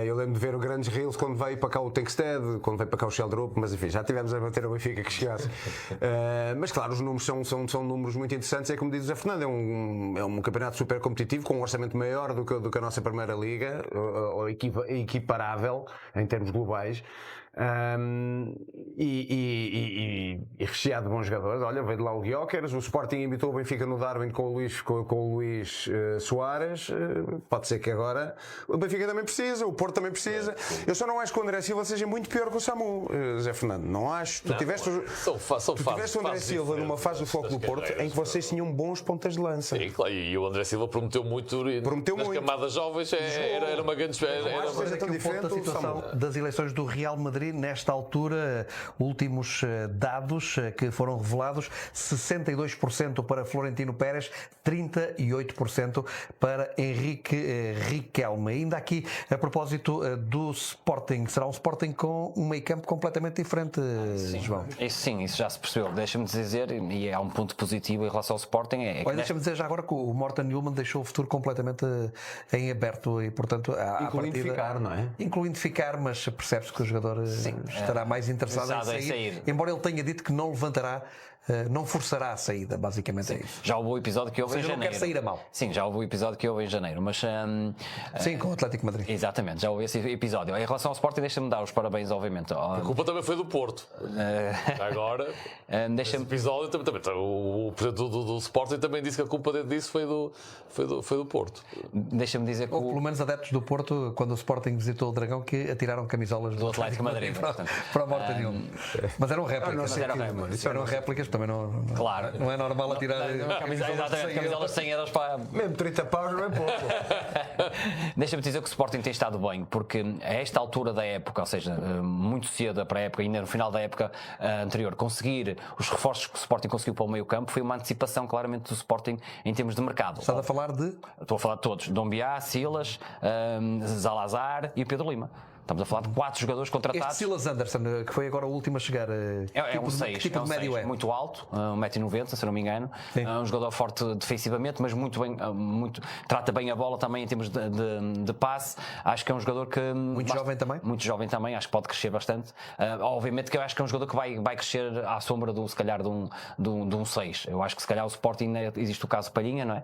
Speaker 2: Eu lembro de ver grandes reels quando veio para cá o Tenkstead, quando veio para cá o Sheldrup, mas enfim, já tivemos a bater o Benfica que chegasse. Mas claro, os números são números muito interessantes. É como diz o Zé Fernando, é um campeonato super competitivo, com um orçamento maior do que a nossa primeira liga, ou equiparável em termos globais. E recheado de bons jogadores. Olha, veio de lá o Gyökeres, o Sporting imitou o Benfica no Darwin com o Luís Soares. Pode ser que agora o Benfica também precisa, o Porto também precisa. Eu só não acho que o André Silva seja muito pior que o Samu, Zé Fernando. Não acho. Tu tiveste o André Silva numa fase do Foco do Porto em que vocês tinham bons pontas de lança.
Speaker 4: Sim, claro, e o André Silva prometeu muito nas camadas jovens. Era uma grande
Speaker 1: diferente da situação das eleições do Real Madrid Madrid, nesta altura, últimos dados que foram revelados, 62% para Florentino Pérez, 38% para Henrique Riquelme. Ainda aqui, a propósito do Sporting, será um Sporting com um meio campo completamente diferente, João?
Speaker 3: Isso já se percebeu. Deixa-me dizer, e é um ponto positivo em relação ao Sporting.
Speaker 1: Olha, deixa-me dizer já agora que o Morten Newman deixou o futuro completamente em aberto e, portanto,
Speaker 2: incluindo ficar, não é?
Speaker 1: Incluindo ficar, mas percebe-se que o jogador estará mais interessado em sair, embora ele tenha dito que não levantará, não forçará a saída, basicamente. É isso.
Speaker 3: Já houve o episódio que houve em janeiro.
Speaker 1: Não quer sair a mal.
Speaker 3: Sim, já houve o episódio que houve em janeiro, mas
Speaker 1: sim, com o Atlético de Madrid.
Speaker 3: Exatamente, já houve esse episódio. Em relação ao Sporting, deixa-me dar os parabéns, obviamente.
Speaker 4: A culpa também foi do Porto. Agora, esse episódio também, o presidente do Sporting também disse que a culpa disso foi do Porto.
Speaker 3: Deixa-me dizer que
Speaker 1: pelo menos adeptos do Porto, quando o Sporting visitou o Dragão, que atiraram camisolas do
Speaker 3: Atlético de Madrid
Speaker 1: para o Morten Newman. Mas eram réplicas. Eram réplicas, também
Speaker 3: claro.
Speaker 1: Não é normal atirar
Speaker 3: camisolas de 100 euros para...
Speaker 2: Mesmo 30 paus não é pouco.
Speaker 3: Deixa-me dizer que o Sporting tem estado bem, porque a esta altura da época, ou seja, muito cedo para a época, ainda no final da época anterior, conseguir os reforços que o Sporting conseguiu para o meio campo foi uma antecipação claramente do Sporting em termos de mercado.
Speaker 1: Estás a falar de?
Speaker 3: Estou a falar de todos. Dombiá, Silas, Zalazar e o Pedro Lima. Estamos a falar de 4 jogadores contratados.
Speaker 1: Este Silas Anderson, que foi agora o último a chegar,
Speaker 3: é um 6,
Speaker 1: que tipo de médio é?
Speaker 3: Muito alto, 1,90 m, se não me engano. Um jogador forte defensivamente, mas muito bem, trata bem a bola também em termos de passe. Acho que é um jogador que...
Speaker 1: Muito jovem também?
Speaker 3: Muito jovem também, acho que pode crescer bastante. Obviamente que eu acho que é um jogador que vai crescer à sombra, se calhar, de um 6. Eu acho que se calhar o Sporting, existe o caso Palhinha, não é?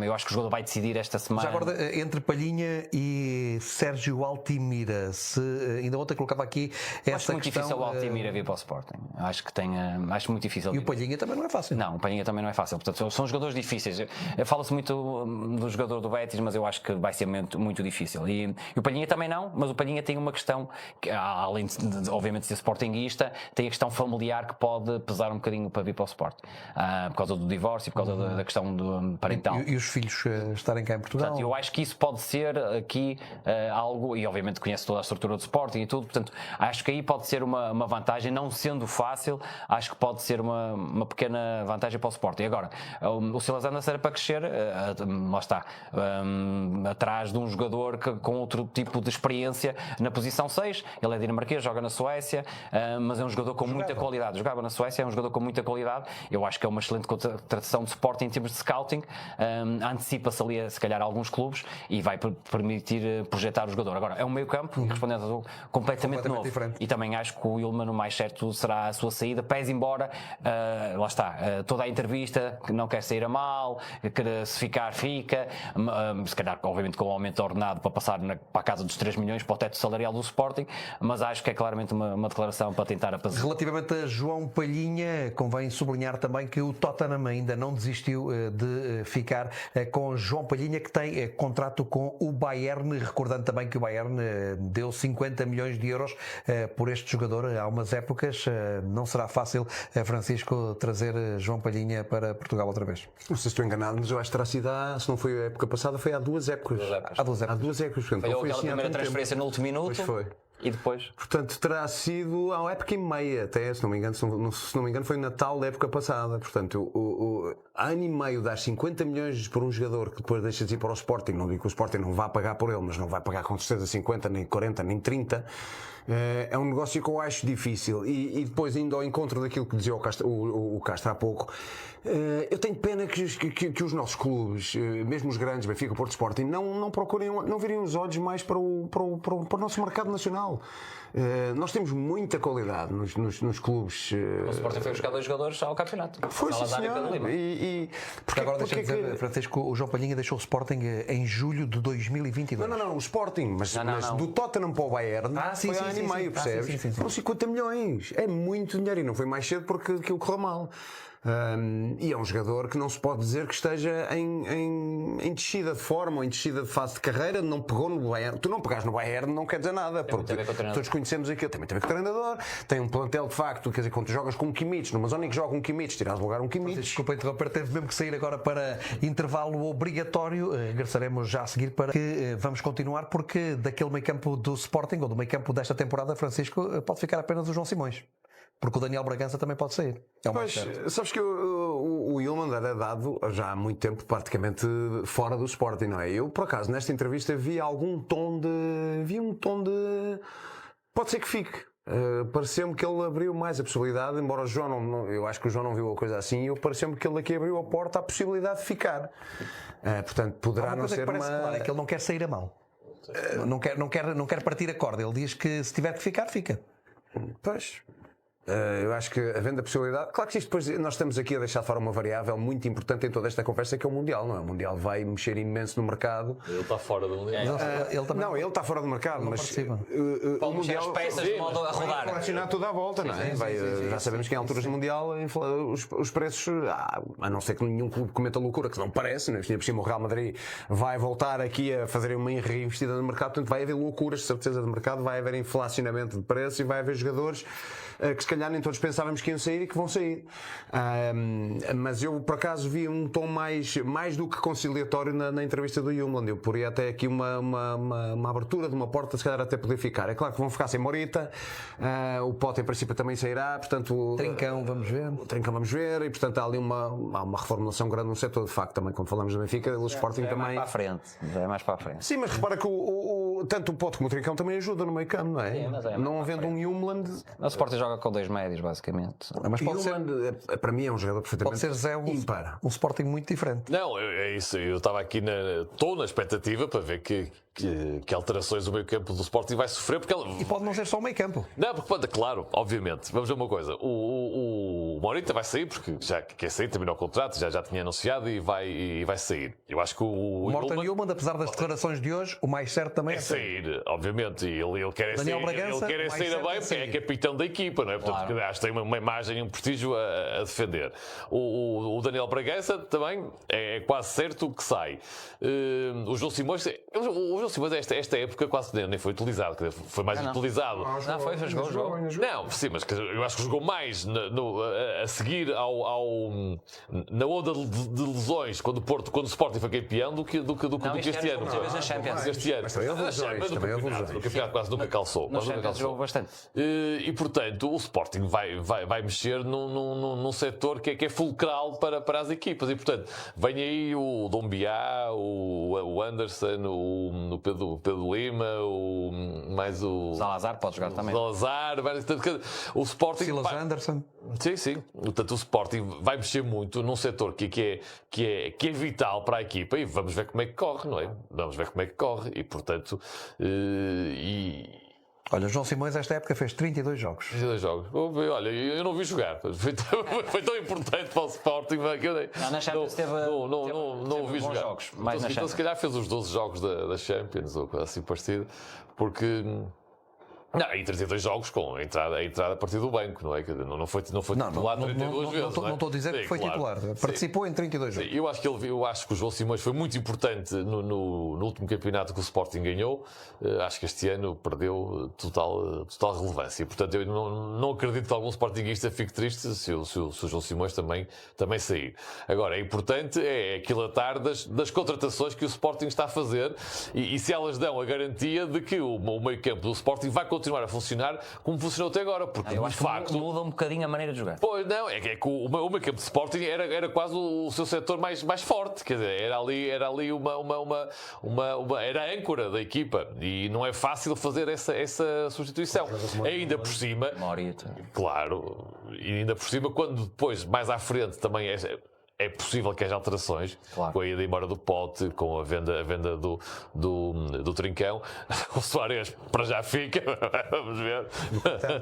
Speaker 3: Eu acho que o jogador vai decidir esta semana.
Speaker 1: Já agora, entre Palhinha e Sérgio Altimira, se ainda ontem colocava aqui essa
Speaker 3: muito
Speaker 1: questão...
Speaker 3: difícil o Altimira vir para o Sporting. Acho muito difícil.
Speaker 1: E o Palhinha também não é fácil.
Speaker 3: Não, o Palhinha também não é fácil. Portanto, são jogadores difíceis. Fala-se muito do jogador do Betis, mas eu acho que vai ser muito, muito difícil. E o Palhinha também não, mas o Palhinha tem uma questão que, além de obviamente ser sportinguista, tem a questão familiar que pode pesar um bocadinho para vir para o Sporting. Por causa do divórcio, por causa da questão do parental.
Speaker 1: E os filhos estarem cá em Portugal?
Speaker 3: Portanto, eu acho que isso pode ser aqui algo, e obviamente conhece toda a estrutura do Sporting e tudo, portanto, acho que aí pode ser uma vantagem, não sendo fácil, acho que pode ser uma pequena vantagem para o Sporting. Agora, o Silas Anderson era para crescer, lá está, atrás de um jogador com outro tipo de experiência na posição 6, ele é dinamarquês, joga na Suécia, mas é um jogador com muita qualidade, jogava na Suécia, é um jogador com muita qualidade, eu acho que é uma excelente contratação de Sporting em termos de scouting, antecipa-se ali se calhar alguns clubes e vai permitir projetar o jogador. Agora, é um meio campo, respondendo a tudo, completamente novo.
Speaker 1: Diferente.
Speaker 3: E também acho que o Ilman, o mais certo será a sua saída, pese embora, lá está, toda a entrevista, que não quer sair a mal, que se ficar, fica, se calhar, obviamente, com o aumento ordenado para passar para a casa dos 3 milhões para o teto salarial do Sporting, mas acho que é claramente uma declaração para tentar apaziguar.
Speaker 1: Relativamente a João Palhinha, convém sublinhar também que o Tottenham ainda não desistiu de ficar com João Palhinha, que tem contrato com o Bayern, recordando também que o Bayern deu 50 milhões de euros por este jogador há umas épocas. Não será fácil, Francisco, trazer João Palhinha para Portugal outra vez.
Speaker 2: Não sei se estou enganado, mas eu acho que terá sido, se não foi a época passada, foi há 2 épocas.
Speaker 1: Há 2 épocas.
Speaker 2: Há 2 épocas.
Speaker 3: Foi aquela
Speaker 2: assim,
Speaker 3: primeira transferência no último minuto.
Speaker 2: Pois foi.
Speaker 3: E depois?
Speaker 2: Portanto, terá sido há uma época e meia, até, se não me engano, foi Natal da época passada. Portanto, há ano e meio dar 50 milhões por um jogador que depois deixa de ir para o Sporting. Não digo que o Sporting não vá pagar por ele, mas não vai pagar com certeza 50, nem 40, nem 30. É um negócio que eu acho difícil. E depois, indo ao encontro daquilo que dizia o Castro há pouco, eu tenho pena que os nossos clubes, mesmo os grandes, Benfica, Porto, Sporting, não procurem, não virem os olhos mais para o nosso mercado nacional. Nós temos muita qualidade nos clubes.
Speaker 3: O Sporting foi buscar 2 jogadores ao campeonato.
Speaker 2: Foi, sim, senhor.
Speaker 1: Porque agora deixa-me dizer, Francisco, o João Palhinha deixou o Sporting em julho de 2022.
Speaker 2: Não, o Sporting, mas do Tottenham para o Bayern foi há ano e meio, percebes? Foram 50 milhões. É muito dinheiro e não foi mais cedo porque aquilo correu mal. E é um jogador que não se pode dizer que esteja em descida de forma ou em descida de fase de carreira. Não pegou no Bayern. Tu não pegares no Bayern não quer dizer nada, porque todos conhecemos aquilo. Também tem a ver com o treinador, tem um plantel de facto, quer dizer, quando tu jogas com um Kimmich, numa zona em que joga um Kimmich, tiras de lugar um Kimmich.
Speaker 1: Desculpa interromper, teve mesmo que sair agora para intervalo obrigatório. Regressaremos já a seguir para que vamos continuar, porque daquele meio campo do Sporting, ou do meio campo desta temporada, Francisco, pode ficar apenas o João Simões. Porque o Daniel Bragança também pode sair. É
Speaker 2: pois, sabes que o Yilmaz era dado já há muito tempo praticamente fora do Sporting, não é? Eu, por acaso, nesta entrevista vi um tom de... Pode ser que fique. Pareceu-me que ele abriu mais a possibilidade, embora o João não, eu acho que o João não viu a coisa assim, pareceu-me que ele aqui abriu a porta à possibilidade de ficar. Portanto, poderá não ser uma...
Speaker 1: Claro, é que ele não quer sair a mão. Não quer partir a corda. Ele diz que se tiver que ficar, fica.
Speaker 2: Pois... eu acho que havendo a possibilidade, claro que isto depois nós estamos aqui a deixar de fora uma variável muito importante em toda esta conversa, que é o Mundial, não é? O Mundial vai mexer imenso no mercado.
Speaker 4: Ele está fora do Mundial.
Speaker 2: Ele está fora do mercado, mas
Speaker 3: o Mundial as peças de modo a rodar.
Speaker 2: Vai inflacionar tudo à volta, não é? Já sabemos que em alturas do Mundial os preços, a não ser que nenhum clube cometa loucura, que não parece, não é? Por cima o Real Madrid vai voltar aqui a fazer uma reinvestida no mercado, portanto vai haver loucuras de certeza de mercado, vai haver inflacionamento de preços e vai haver jogadores que se calhar nem todos pensávamos que iam sair e que vão sair. Mas eu por acaso vi um tom mais do que conciliatório na entrevista do Yilmaz. Eu poria até aqui uma abertura de uma porta, se calhar até poder ficar. É claro que vão ficar sem Morita, o Pote em princípio também sairá, portanto
Speaker 1: Trincão vamos ver.
Speaker 2: O Trincão vamos ver, e portanto há ali uma reformulação grande no setor, de facto, também quando falamos do Benfica, o Sporting também.
Speaker 3: É mais para a frente.
Speaker 2: Sim, mas repara que tanto o Pote como o Trincão também ajudam no meio campo, não é?
Speaker 3: Sim,
Speaker 2: não havendo um Yilmaz.
Speaker 3: O Sporting joga com 2 médios, basicamente.
Speaker 1: Mas pode ser,
Speaker 2: para mim é um jogador perfeitamente
Speaker 1: pode ser
Speaker 2: ímpar.
Speaker 1: Um Sporting muito diferente.
Speaker 4: Não, é isso. Eu estava aqui estou na expectativa para ver que alterações o meio campo do Sporting vai sofrer, porque
Speaker 1: E pode não ser só o meio campo.
Speaker 4: Não, porque, claro, obviamente. Vamos ver uma coisa. O Morita vai sair, porque já quer sair, terminou o contrato, já tinha anunciado e vai sair. Eu acho que o
Speaker 1: Morten Yilmaz, apesar das declarações de hoje, o mais certo também é
Speaker 4: sair. Obviamente. E ele quer
Speaker 1: Daniel
Speaker 4: sair,
Speaker 1: Bragança,
Speaker 4: ele quer sair bem, porque é capitão da equipa, não é? Portanto,
Speaker 3: Claro.
Speaker 4: acho que tem uma imagem, um prestígio a defender. O Daniel Bragança também é quase certo que sai. O João Simões, esta época quase nem foi utilizado, quer dizer, foi mais utilizado.
Speaker 3: Jogou.
Speaker 4: Não, sim, mas eu acho que jogou mais a seguir na onda de lesões quando o Sporting foi campeão do que este ano. Este ano.
Speaker 2: Também houve lesões.
Speaker 4: O campeonato quase nunca calçou.
Speaker 3: Jogou bastante.
Speaker 4: E portanto, o Sporting vai mexer num setor que é fulcral para as equipas. E portanto, vem aí o Dombiá, o Anderson, o Pedro Lima, mais o
Speaker 3: Salazar pode jogar também.
Speaker 4: Salazar, o Sporting.
Speaker 1: Silas Anderson.
Speaker 4: Sim. Portanto, o Sporting vai mexer muito num setor que é vital para a equipa e vamos ver como é que corre, não é? Vamos ver como é que corre e, portanto,
Speaker 1: Olha, João Simões esta época fez 32 jogos.
Speaker 4: 32 jogos. Olha, eu não vi jogar. Foi tão importante para o Sporting que eu
Speaker 3: na Champions
Speaker 4: não vi jogar.
Speaker 3: Jogos, mais na
Speaker 4: Então, se calhar fez os 12 jogos da Champions ou coisa assim parecida, porque... Não, e 32 jogos com a entrada a partir do banco, não é? Não foi titular 32 vezes.
Speaker 1: Não estou a dizer que foi titular. Participou em 32 jogos.
Speaker 4: Eu acho que o João Simões foi muito importante no último campeonato que o Sporting ganhou. Acho que este ano perdeu total relevância. Portanto, eu não acredito que algum sportinguista fique triste se o João Simões também sair. Agora, é importante aquilatar das contratações que o Sporting está a fazer e se elas dão a garantia de que o meio campo do Sporting vai continuar a funcionar como funcionou até agora, porque
Speaker 3: Eu
Speaker 4: de
Speaker 3: acho
Speaker 4: facto
Speaker 3: que muda um bocadinho a maneira de jogar.
Speaker 4: Pois não, é que o meio campo de Sporting era quase o seu setor mais forte, quer dizer, era ali era a âncora da equipa e não é fácil fazer essa substituição. Ainda por cima,
Speaker 3: Morita.
Speaker 4: claro, e ainda por cima quando depois mais à frente também é possível que haja alterações,
Speaker 3: Claro.
Speaker 4: com a ida embora do Pote, com a venda do Trincão. O Soares para já fica, vamos ver.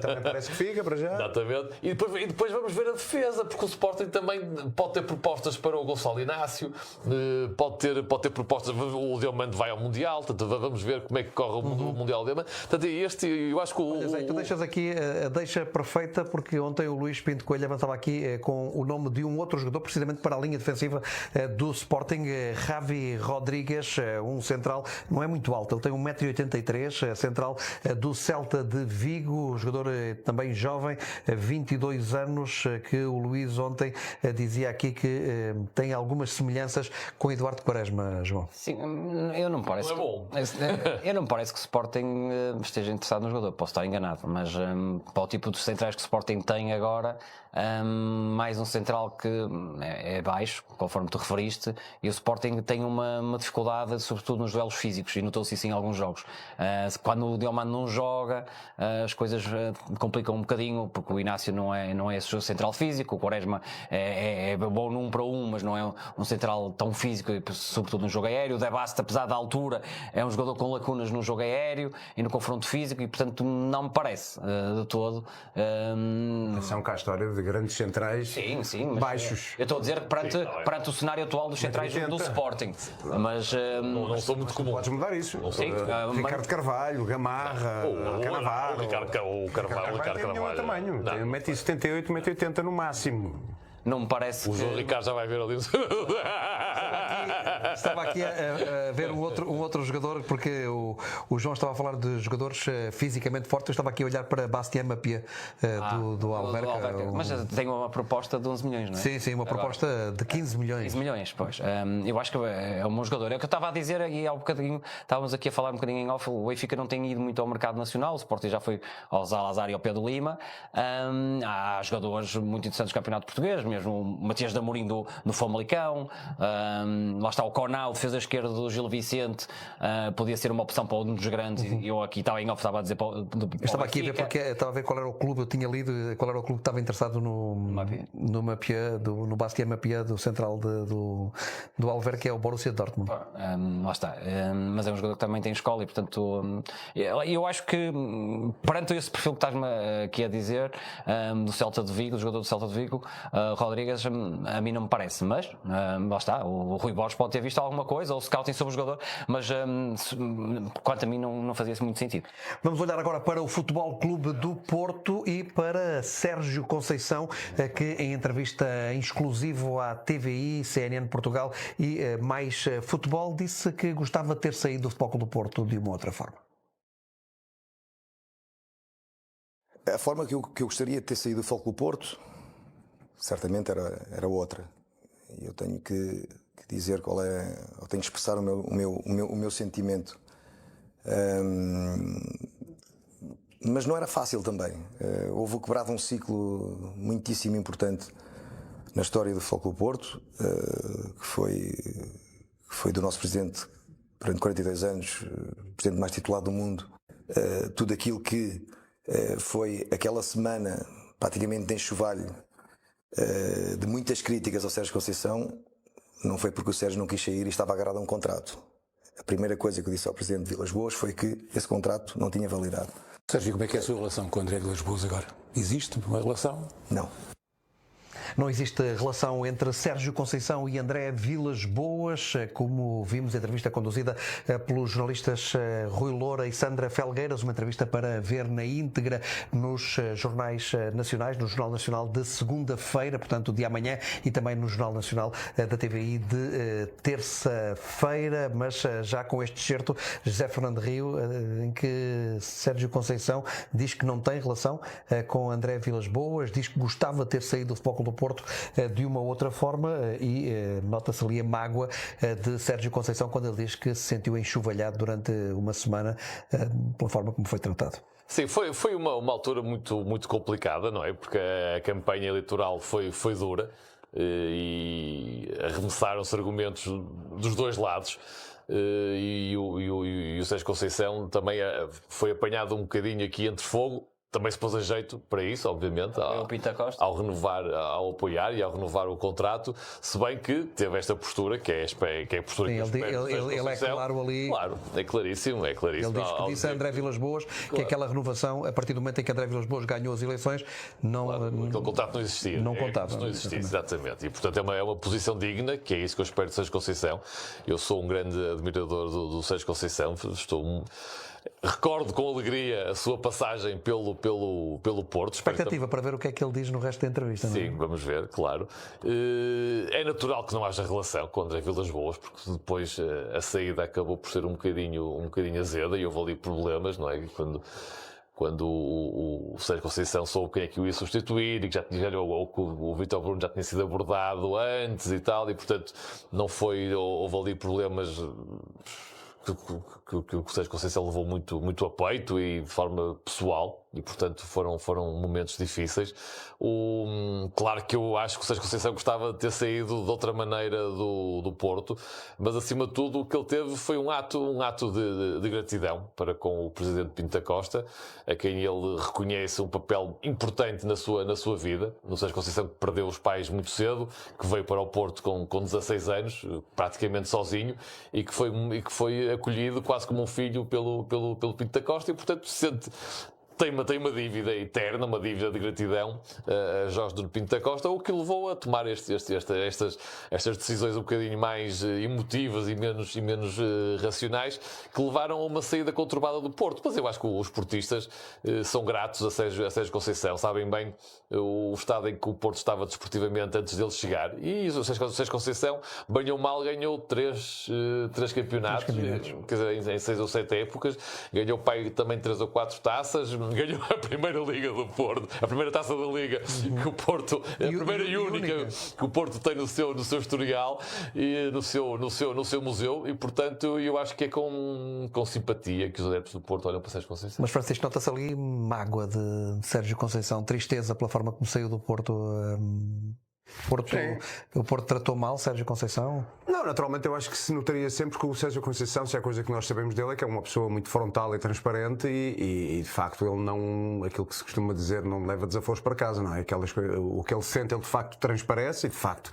Speaker 2: Também parece que fica para já.
Speaker 4: Exatamente. E depois vamos ver a defesa, porque o Sporting também pode ter propostas para o Gonçalo Inácio, pode ter propostas. O Diamante vai ao Mundial, portanto, vamos ver como é que corre o Mundial Diamante. Portanto, eu acho que
Speaker 1: Tu deixas aqui a deixa perfeita, porque ontem o Luís Pinto Coelho avançava aqui com o nome de um outro jogador, precisamente para a linha defensiva do Sporting, Javi Rodrigues, um central, não é muito alto, ele tem 1,83 m, central do Celta de Vigo, jogador também jovem, 22 anos, que o Luís ontem dizia aqui que tem algumas semelhanças com Eduardo Quaresma, João.
Speaker 3: Sim, eu não me parece.
Speaker 4: Não é bom.
Speaker 3: Eu não me parece que o Sporting esteja interessado no jogador, posso estar enganado, mas para o tipo de centrais que o Sporting tem agora, mais um central que é baixo, conforme tu referiste, e o Sporting tem uma dificuldade, sobretudo nos duelos físicos, e notou-se isso em alguns jogos. Quando o Diomande não joga, as coisas complicam um bocadinho, porque o Inácio não é esse central físico, o Quaresma é bom num para um, mas não é um central tão físico, sobretudo no jogo aéreo. O De Bast, apesar da altura, é um jogador com lacunas no jogo aéreo e no confronto físico, e portanto não me parece de todo.
Speaker 2: São cá a história de grandes centrais
Speaker 3: Sim, mas
Speaker 2: baixos.
Speaker 3: eu estou a dizer que perante o cenário atual dos centrais do Sporting, mas
Speaker 4: não sou muito comum.
Speaker 2: Podes mudar isso.
Speaker 3: sim,
Speaker 2: Ricardo Carvalho, Gamarra, Cannavaro.
Speaker 4: O Ricardo
Speaker 2: Carvalho tem o
Speaker 4: Carvalho.
Speaker 2: tamanho, tem 1,78 m, 1,80 m no máximo.
Speaker 3: não me parece.
Speaker 4: O João Ricardo já vai ver ali.
Speaker 1: Estava aqui a ver um outro jogador, porque o João estava a falar de jogadores fisicamente fortes. Eu estava aqui a olhar para Bastien Mapié do Alverca.
Speaker 3: Mas tem uma proposta de 11 milhões, não é?
Speaker 1: Sim, uma proposta de 15 milhões.
Speaker 3: 15 milhões, pois. Eu acho que é um bom jogador. É o que eu estava a dizer, e há um bocadinho, estávamos aqui a falar um bocadinho em off, o Benfica não tem ido muito ao mercado nacional, o Sporting já foi ao Salazar e ao Pedro Lima. Há jogadores muito interessantes do Campeonato Português, mesmo o Matias de Amorim do Famalicão, lá está o Conal, defesa esquerda do Gil Vicente, podia ser uma opção para um dos grandes, e eu aqui estava em off, estava a dizer para
Speaker 1: Estava aqui a ver, porque estava a ver qual era o clube, eu tinha lido qual era o clube que estava interessado no Mapié, no Bastien Mapié, do central do Alverca, que é o Borussia Dortmund.
Speaker 3: Lá está, mas é um jogador que também tem escola, e portanto eu acho que perante esse perfil que estás-me aqui a dizer, do Celta de Vigo, do jogador do Celta de Vigo, Rodrigues, a mim não me parece, mas lá está, o Rui Borges pode ter visto alguma coisa, ou scouting sobre o jogador, mas quanto a mim não fazia muito sentido.
Speaker 1: Vamos olhar agora para o Futebol Clube do Porto e para Sérgio Conceição, que em entrevista em exclusivo à TVI, CNN Portugal e Mais Futebol, disse que gostava de ter saído do Futebol Clube do Porto de uma outra forma.
Speaker 6: A forma que eu gostaria de ter saído do Futebol Clube do Porto, certamente era outra. E eu tenho que dizer qual é, eu tenho que expressar o meu sentimento. Mas não era fácil também. Houve quebrado um ciclo muitíssimo importante na história do Futebol Clube do Porto, que foi do nosso presidente durante 42 anos, o presidente mais titulado do mundo. Tudo aquilo que foi aquela semana praticamente de enxovalho, de muitas críticas ao Sérgio Conceição, não foi porque o Sérgio não quis sair e estava agarrado a um contrato. A primeira coisa que eu disse ao presidente de Vilas Boas foi que esse contrato não tinha validade.
Speaker 7: Sérgio, como é que é a sua relação com o André Vilas Boas agora? Existe uma relação?
Speaker 6: Não.
Speaker 1: Não existe relação entre Sérgio Conceição e André Vilas Boas, como vimos a entrevista conduzida pelos jornalistas Rui Loura e Sandra Felgueiras, uma entrevista para ver na íntegra nos jornais nacionais, no Jornal Nacional de segunda-feira, portanto de amanhã, e também no Jornal Nacional da TVI de terça-feira, mas já com este excerto, José Fernando Rio, em que Sérgio Conceição diz que não tem relação com André Vilas Boas, diz que gostava de ter saído do Futebol Clube do Porto de uma outra forma, e nota-se ali a mágoa de Sérgio Conceição quando ele diz que se sentiu enxovalhado durante uma semana pela forma como foi tratado.
Speaker 4: Sim, foi uma altura muito complicada, não é? Porque a campanha eleitoral foi dura e arremessaram-se argumentos dos dois lados. E o Sérgio Conceição também foi apanhado um bocadinho aqui entre fogo também se pôs a jeito para isso, obviamente,
Speaker 3: o Pinto Costa.
Speaker 4: ao apoiar e ao renovar o contrato, se bem que teve esta postura, que é a postura
Speaker 1: Sim,
Speaker 4: que
Speaker 1: ele é claro ali.
Speaker 4: Claro, é claríssimo.
Speaker 1: Ele diz que disse a André Vilas-Boas que aquela renovação, a partir do momento em que André Vilas-Boas ganhou as eleições, aquele
Speaker 4: contrato não existia.
Speaker 1: Não contava.
Speaker 4: Não existia, exatamente. E portanto é uma posição digna, que é isso que eu espero de Sérgio Conceição. Eu sou um grande admirador do Sérgio Conceição, recordo com alegria a sua passagem pelo Porto.
Speaker 1: Expectativa para ver o que é que ele diz no resto da entrevista.
Speaker 4: Sim,
Speaker 1: não é?
Speaker 4: vamos ver, claro. É natural que não haja relação com André Vilas-Boas, porque depois a saída acabou por ser um bocadinho azeda e houve ali problemas, não é? Quando o Sérgio Conceição soube quem é que o ia substituir e que o Vítor Bruno já tinha sido abordado antes e tal, e portanto houve ali problemas que o Sérgio Conceição levou muito a peito e de forma pessoal, e portanto foram momentos difíceis. Claro que eu acho que o Sérgio Conceição gostava de ter saído de outra maneira do Porto, mas acima de tudo o que ele teve foi um ato de gratidão para com o Presidente Pinto Costa, a quem ele reconhece um papel importante na sua vida. No Sérgio Conceição, que perdeu os pais muito cedo, que veio para o Porto com 16 anos, praticamente sozinho, e que foi acolhido quase como um filho pelo Pinto Costa, e portanto tem uma dívida eterna, uma dívida de gratidão a Jorge Nuno Pinto da Costa, o que levou a tomar estas decisões um bocadinho mais emotivas e menos racionais, que levaram a uma saída conturbada do Porto. Mas eu acho que os portistas são gratos a Sérgio Conceição, sabem bem o estado em que o Porto estava desportivamente antes dele chegar, e o Sérgio Conceição, bem ou mal, ganhou três campeonatos, quer dizer, em 6 ou 7 épocas, ganhou também 3 ou 4 taças, ganhou a primeira Liga do Porto, a primeira taça da Liga que o Porto, a primeira e única que o Porto tem no seu historial e no seu museu, e portanto eu acho que é com simpatia que os adeptos do Porto olham para Sérgio Conceição.
Speaker 1: Mas Francisco, nota-se ali mágoa de Sérgio Conceição, tristeza pela forma como saiu do Porto. O Porto tratou mal Sérgio Conceição?
Speaker 2: Não, naturalmente eu acho que se notaria sempre que o Sérgio Conceição, se há coisa que nós sabemos dele, é que é uma pessoa muito frontal e transparente e de facto ele não, aquilo que se costuma dizer, não leva desaforos para casa, não é? O que ele sente, ele de facto transparece, e de facto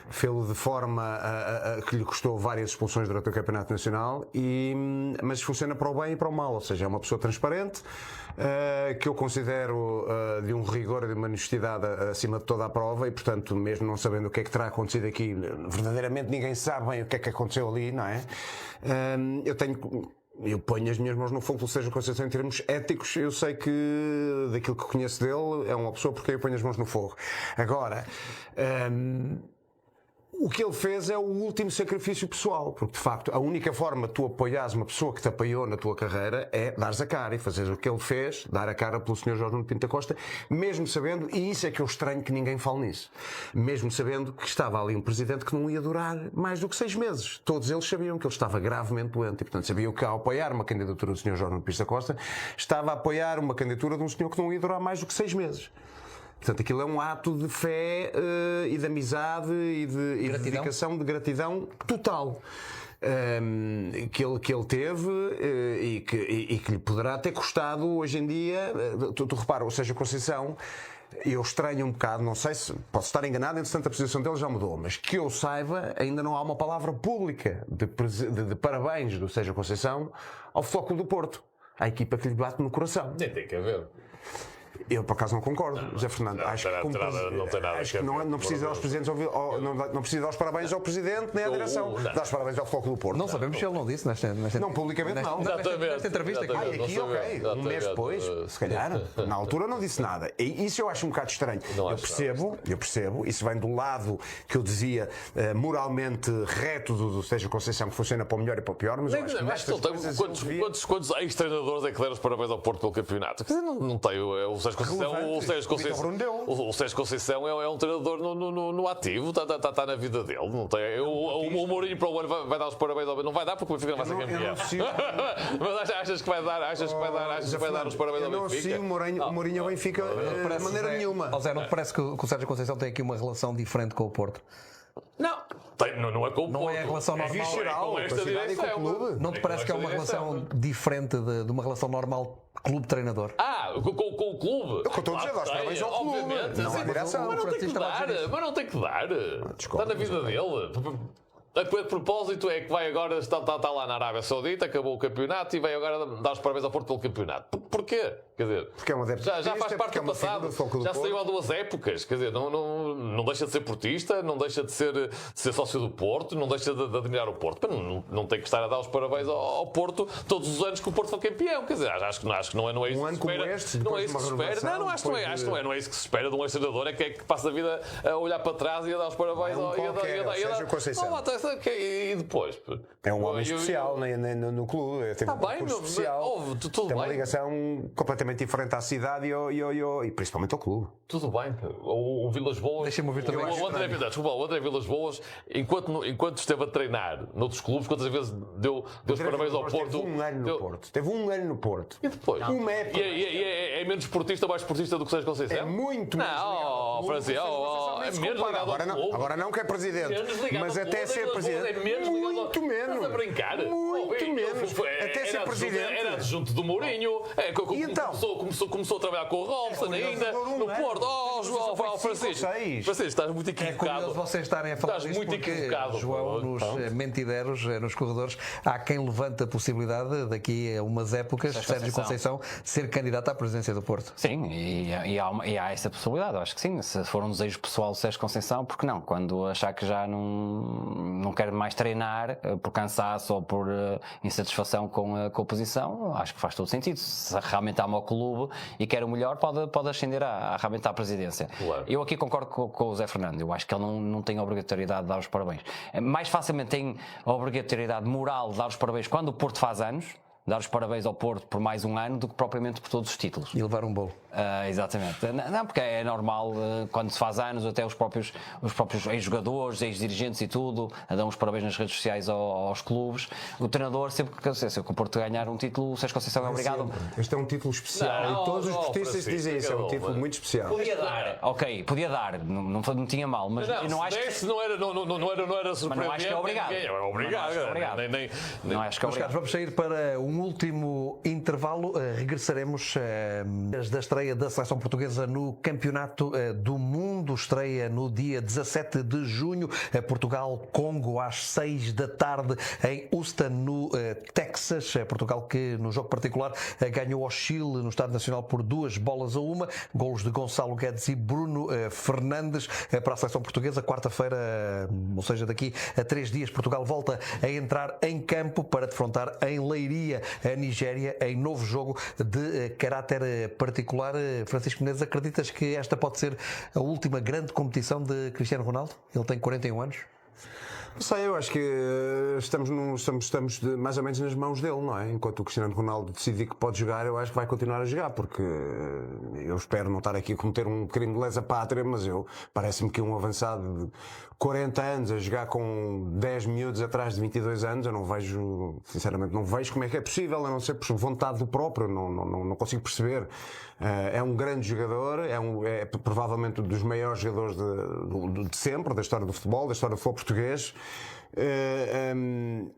Speaker 2: fê-lo de forma que lhe custou várias expulsões durante o Campeonato Nacional, mas funciona para o bem e para o mal, ou seja, é uma pessoa transparente, que eu considero de um rigor e de uma honestidade acima de toda a prova, e portanto, mesmo não sabendo o que é que terá acontecido aqui, verdadeiramente ninguém sabe bem o que é que aconteceu ali, não é? Eu ponho as minhas mãos no fogo pelo Sérgio Conceição em termos éticos. Eu sei que daquilo que conheço dele é uma pessoa porque eu ponho as mãos no fogo. Agora, o que ele fez é o último sacrifício pessoal, porque de facto a única forma de tu apoiares uma pessoa que te apoiou na tua carreira é dares a cara e fazeres o que ele fez, dar a cara pelo Sr. Jorge Nuno Pinto da Costa, mesmo sabendo, e isso é que eu estranho que ninguém fale nisso, mesmo sabendo que estava ali um presidente que não ia durar mais do que 6 meses. Todos eles sabiam que ele estava gravemente doente e portanto sabiam que ao apoiar uma candidatura do Sr. Jorge Nuno Pinto da Costa estava a apoiar uma candidatura de um senhor que não ia durar mais do que 6 meses. Portanto, aquilo é um ato de fé e de amizade e de dedicação, de gratidão total. Que ele teve e que lhe poderá ter custado hoje em dia. Tu repara, ou seja, Conceição, eu estranho um bocado, não sei se posso estar enganado, entretanto a posição dele já mudou, mas que eu saiba, ainda não há uma palavra pública de parabéns do Sérgio Conceição ao Futebol Clube do Porto, à equipa que lhe bate no coração.
Speaker 4: Nem tem que haver.
Speaker 2: Eu, por acaso, não concordo, José Fernando. Acho que não precisa aos presidentes não precisa dar os parabéns ao presidente nem à direção. Dá os parabéns ao Futebol Clube do Porto.
Speaker 1: Não sabemos se ele não disse nesta
Speaker 2: não, publicamente não.
Speaker 1: Nesta entrevista aqui.
Speaker 2: Aqui, ok. Um mês depois, se calhar, na altura não disse nada. E isso eu acho um bocado estranho. Eu percebo. Isso vem do lado que eu dizia moralmente reto do Sérgio Conceição, que funciona para o melhor e para o pior, mas eu acho que nestas coisas...
Speaker 4: Quantos ex-treinadores é que deram os parabéns ao Porto pelo campeonato? Quer dizer, não tem o Sérgio Conceição é um treinador no ativo, está na vida dele. Não tem, o Mourinho para o ano vai dar os parabéns ao... Não vai dar porque o Benfica não vai ser campeão. Mas achas que vai dar os parabéns ao Benfica?
Speaker 2: Eu não sei o Mourinho ao Benfica de maneira nenhuma.
Speaker 1: Zé, não te parece que o Sérgio Conceição tem aqui uma relação diferente com o Porto?
Speaker 4: Não é com o Porto.
Speaker 1: Não é a relação normal.
Speaker 2: Visceral,
Speaker 1: não te parece que é uma relação diferente de uma relação normal clube-treinador?
Speaker 4: Com o clube.
Speaker 2: Eu estou a dizer, nós parabéns ao clube,
Speaker 4: obviamente.
Speaker 2: não à direção.
Speaker 4: Mas não tem que dar. Mas não tem que dar. Está na vida dele. A propósito é que vai agora, está lá na Arábia Saudita, acabou o campeonato e vai agora dar os parabéns ao Porto pelo campeonato. Porquê? Quer dizer,
Speaker 2: Porque é um adepto
Speaker 4: já faz parte do passado, já saiu há 2 épocas. Quer dizer, não deixa de ser portista, não deixa de ser sócio do Porto, não deixa de admirar o Porto. Mas não tem que estar a dar os parabéns ao Porto todos os anos que o Porto foi campeão. Quer dizer, acho que não é isso
Speaker 2: ano
Speaker 4: que se
Speaker 2: como
Speaker 4: espera.
Speaker 2: este,
Speaker 4: Não é
Speaker 2: depois
Speaker 4: isso que
Speaker 2: de
Speaker 4: se
Speaker 2: uma
Speaker 4: espera.
Speaker 2: renovação,
Speaker 4: Não é isso que se espera de um ex-treinador, é que passa a vida a olhar para trás e a dar os parabéns
Speaker 2: Não é um qualquer, Sérgio Conceição.
Speaker 4: E depois?
Speaker 2: É um homem especial no clube. Tem
Speaker 4: Tá bem,
Speaker 2: curso especial.
Speaker 4: tudo
Speaker 2: Tem uma
Speaker 4: bem.
Speaker 2: ligação completamente diferente à cidade e principalmente ao clube.
Speaker 4: Tudo bem. O Vilas Boas.
Speaker 1: Deixa-me ouvir também.
Speaker 4: O André Vilas Boas, enquanto esteve a treinar noutros clubes, quantas vezes deu os parabéns ao Porto?
Speaker 2: Teve um ano no Porto. Teve um ano no Porto.
Speaker 4: E depois?
Speaker 2: Uma época.
Speaker 4: É menos esportista ou mais esportista do que Sérgio Conceição?
Speaker 2: É muito mais
Speaker 4: Não, Francisco, é menos ligado ao clube.
Speaker 2: Agora não que é presidente, mas até ser presidente. Muito menos.
Speaker 4: Estás a brincar?
Speaker 2: Muito menos. Até ser presidente.
Speaker 4: Era adjunto do Mourinho.
Speaker 2: E então?
Speaker 4: Começou a trabalhar com o Robson ainda. No Porto. Francisco, estás muito
Speaker 1: É
Speaker 4: equivocado.
Speaker 1: curioso vocês estarem a falar
Speaker 4: Estás
Speaker 1: disto
Speaker 4: muito
Speaker 1: porque,
Speaker 4: equivocado.
Speaker 1: João, nos mentideros, nos corredores, há quem levanta a possibilidade, daqui a umas épocas, Sérgio Conceição ser candidato à presidência do Porto.
Speaker 3: Sim, e há essa possibilidade, eu acho que sim. Se for um desejo pessoal do Sérgio Conceição, porque não? Quando achar que já não quer mais treinar por cansaço ou por insatisfação com a posição, acho que faz todo sentido. Se realmente ama o clube e quer o melhor, pode ascender realmente à presidência.
Speaker 4: Claro.
Speaker 3: Eu aqui concordo com o Zé Fernando. Eu acho que ele não tem a obrigatoriedade de dar os parabéns. Mais facilmente tem a obrigatoriedade moral de dar os parabéns quando o Porto faz anos, dar os parabéns ao Porto por mais um ano, do que propriamente por todos os títulos.
Speaker 1: E levar um bolo.
Speaker 3: Exatamente. Não, porque é normal, quando se faz anos, até os próprios ex-jogadores, ex-dirigentes e tudo, dão os parabéns nas redes sociais aos clubes. O treinador, sempre que o Porto ganhar um título, o Sérgio Conceição é obrigado.
Speaker 2: Este é um título especial e todos os portistas dizem isso. É um título muito especial.
Speaker 3: Podia dar. Ok, podia dar. Não tinha mal, mas eu não acho que...
Speaker 4: não era surpreendente.
Speaker 3: Mas não acho que é obrigado.
Speaker 4: É obrigado.
Speaker 3: Não acho que é
Speaker 1: Meus caros,
Speaker 3: obrigado.
Speaker 1: vamos sair para um último intervalo. Regressaremos da estreia da seleção portuguesa no Campeonato do Mundo. Estreia no dia 17 de junho. Portugal-Congo às 6 da tarde em Houston, no Texas. Portugal que no jogo particular ganhou ao Chile no Estádio Nacional por 2-1. Golos de Gonçalo Guedes e Bruno Fernandes para a seleção portuguesa. Quarta-feira, ou seja, daqui a 3 dias, Portugal volta a entrar em campo para defrontar em Leiria a Nigéria em novo jogo de caráter particular. Francisco Menezes, acreditas que esta pode ser a última grande competição de Cristiano Ronaldo? Ele tem 41 anos.
Speaker 2: Não sei, eu acho que estamos mais ou menos nas mãos dele, não é? Enquanto o Cristiano Ronaldo decidir que pode jogar, eu acho que vai continuar a jogar, porque eu espero não estar aqui a cometer um crime de lesa pátria, mas parece-me que um avançado de 40 anos a jogar com 10 miúdos atrás de 22 anos, eu não vejo, sinceramente, não vejo como é que é possível, a não ser por vontade do próprio, não consigo perceber. É um grande jogador, é provavelmente um dos maiores jogadores de sempre, da história do futebol, da história do futebol português.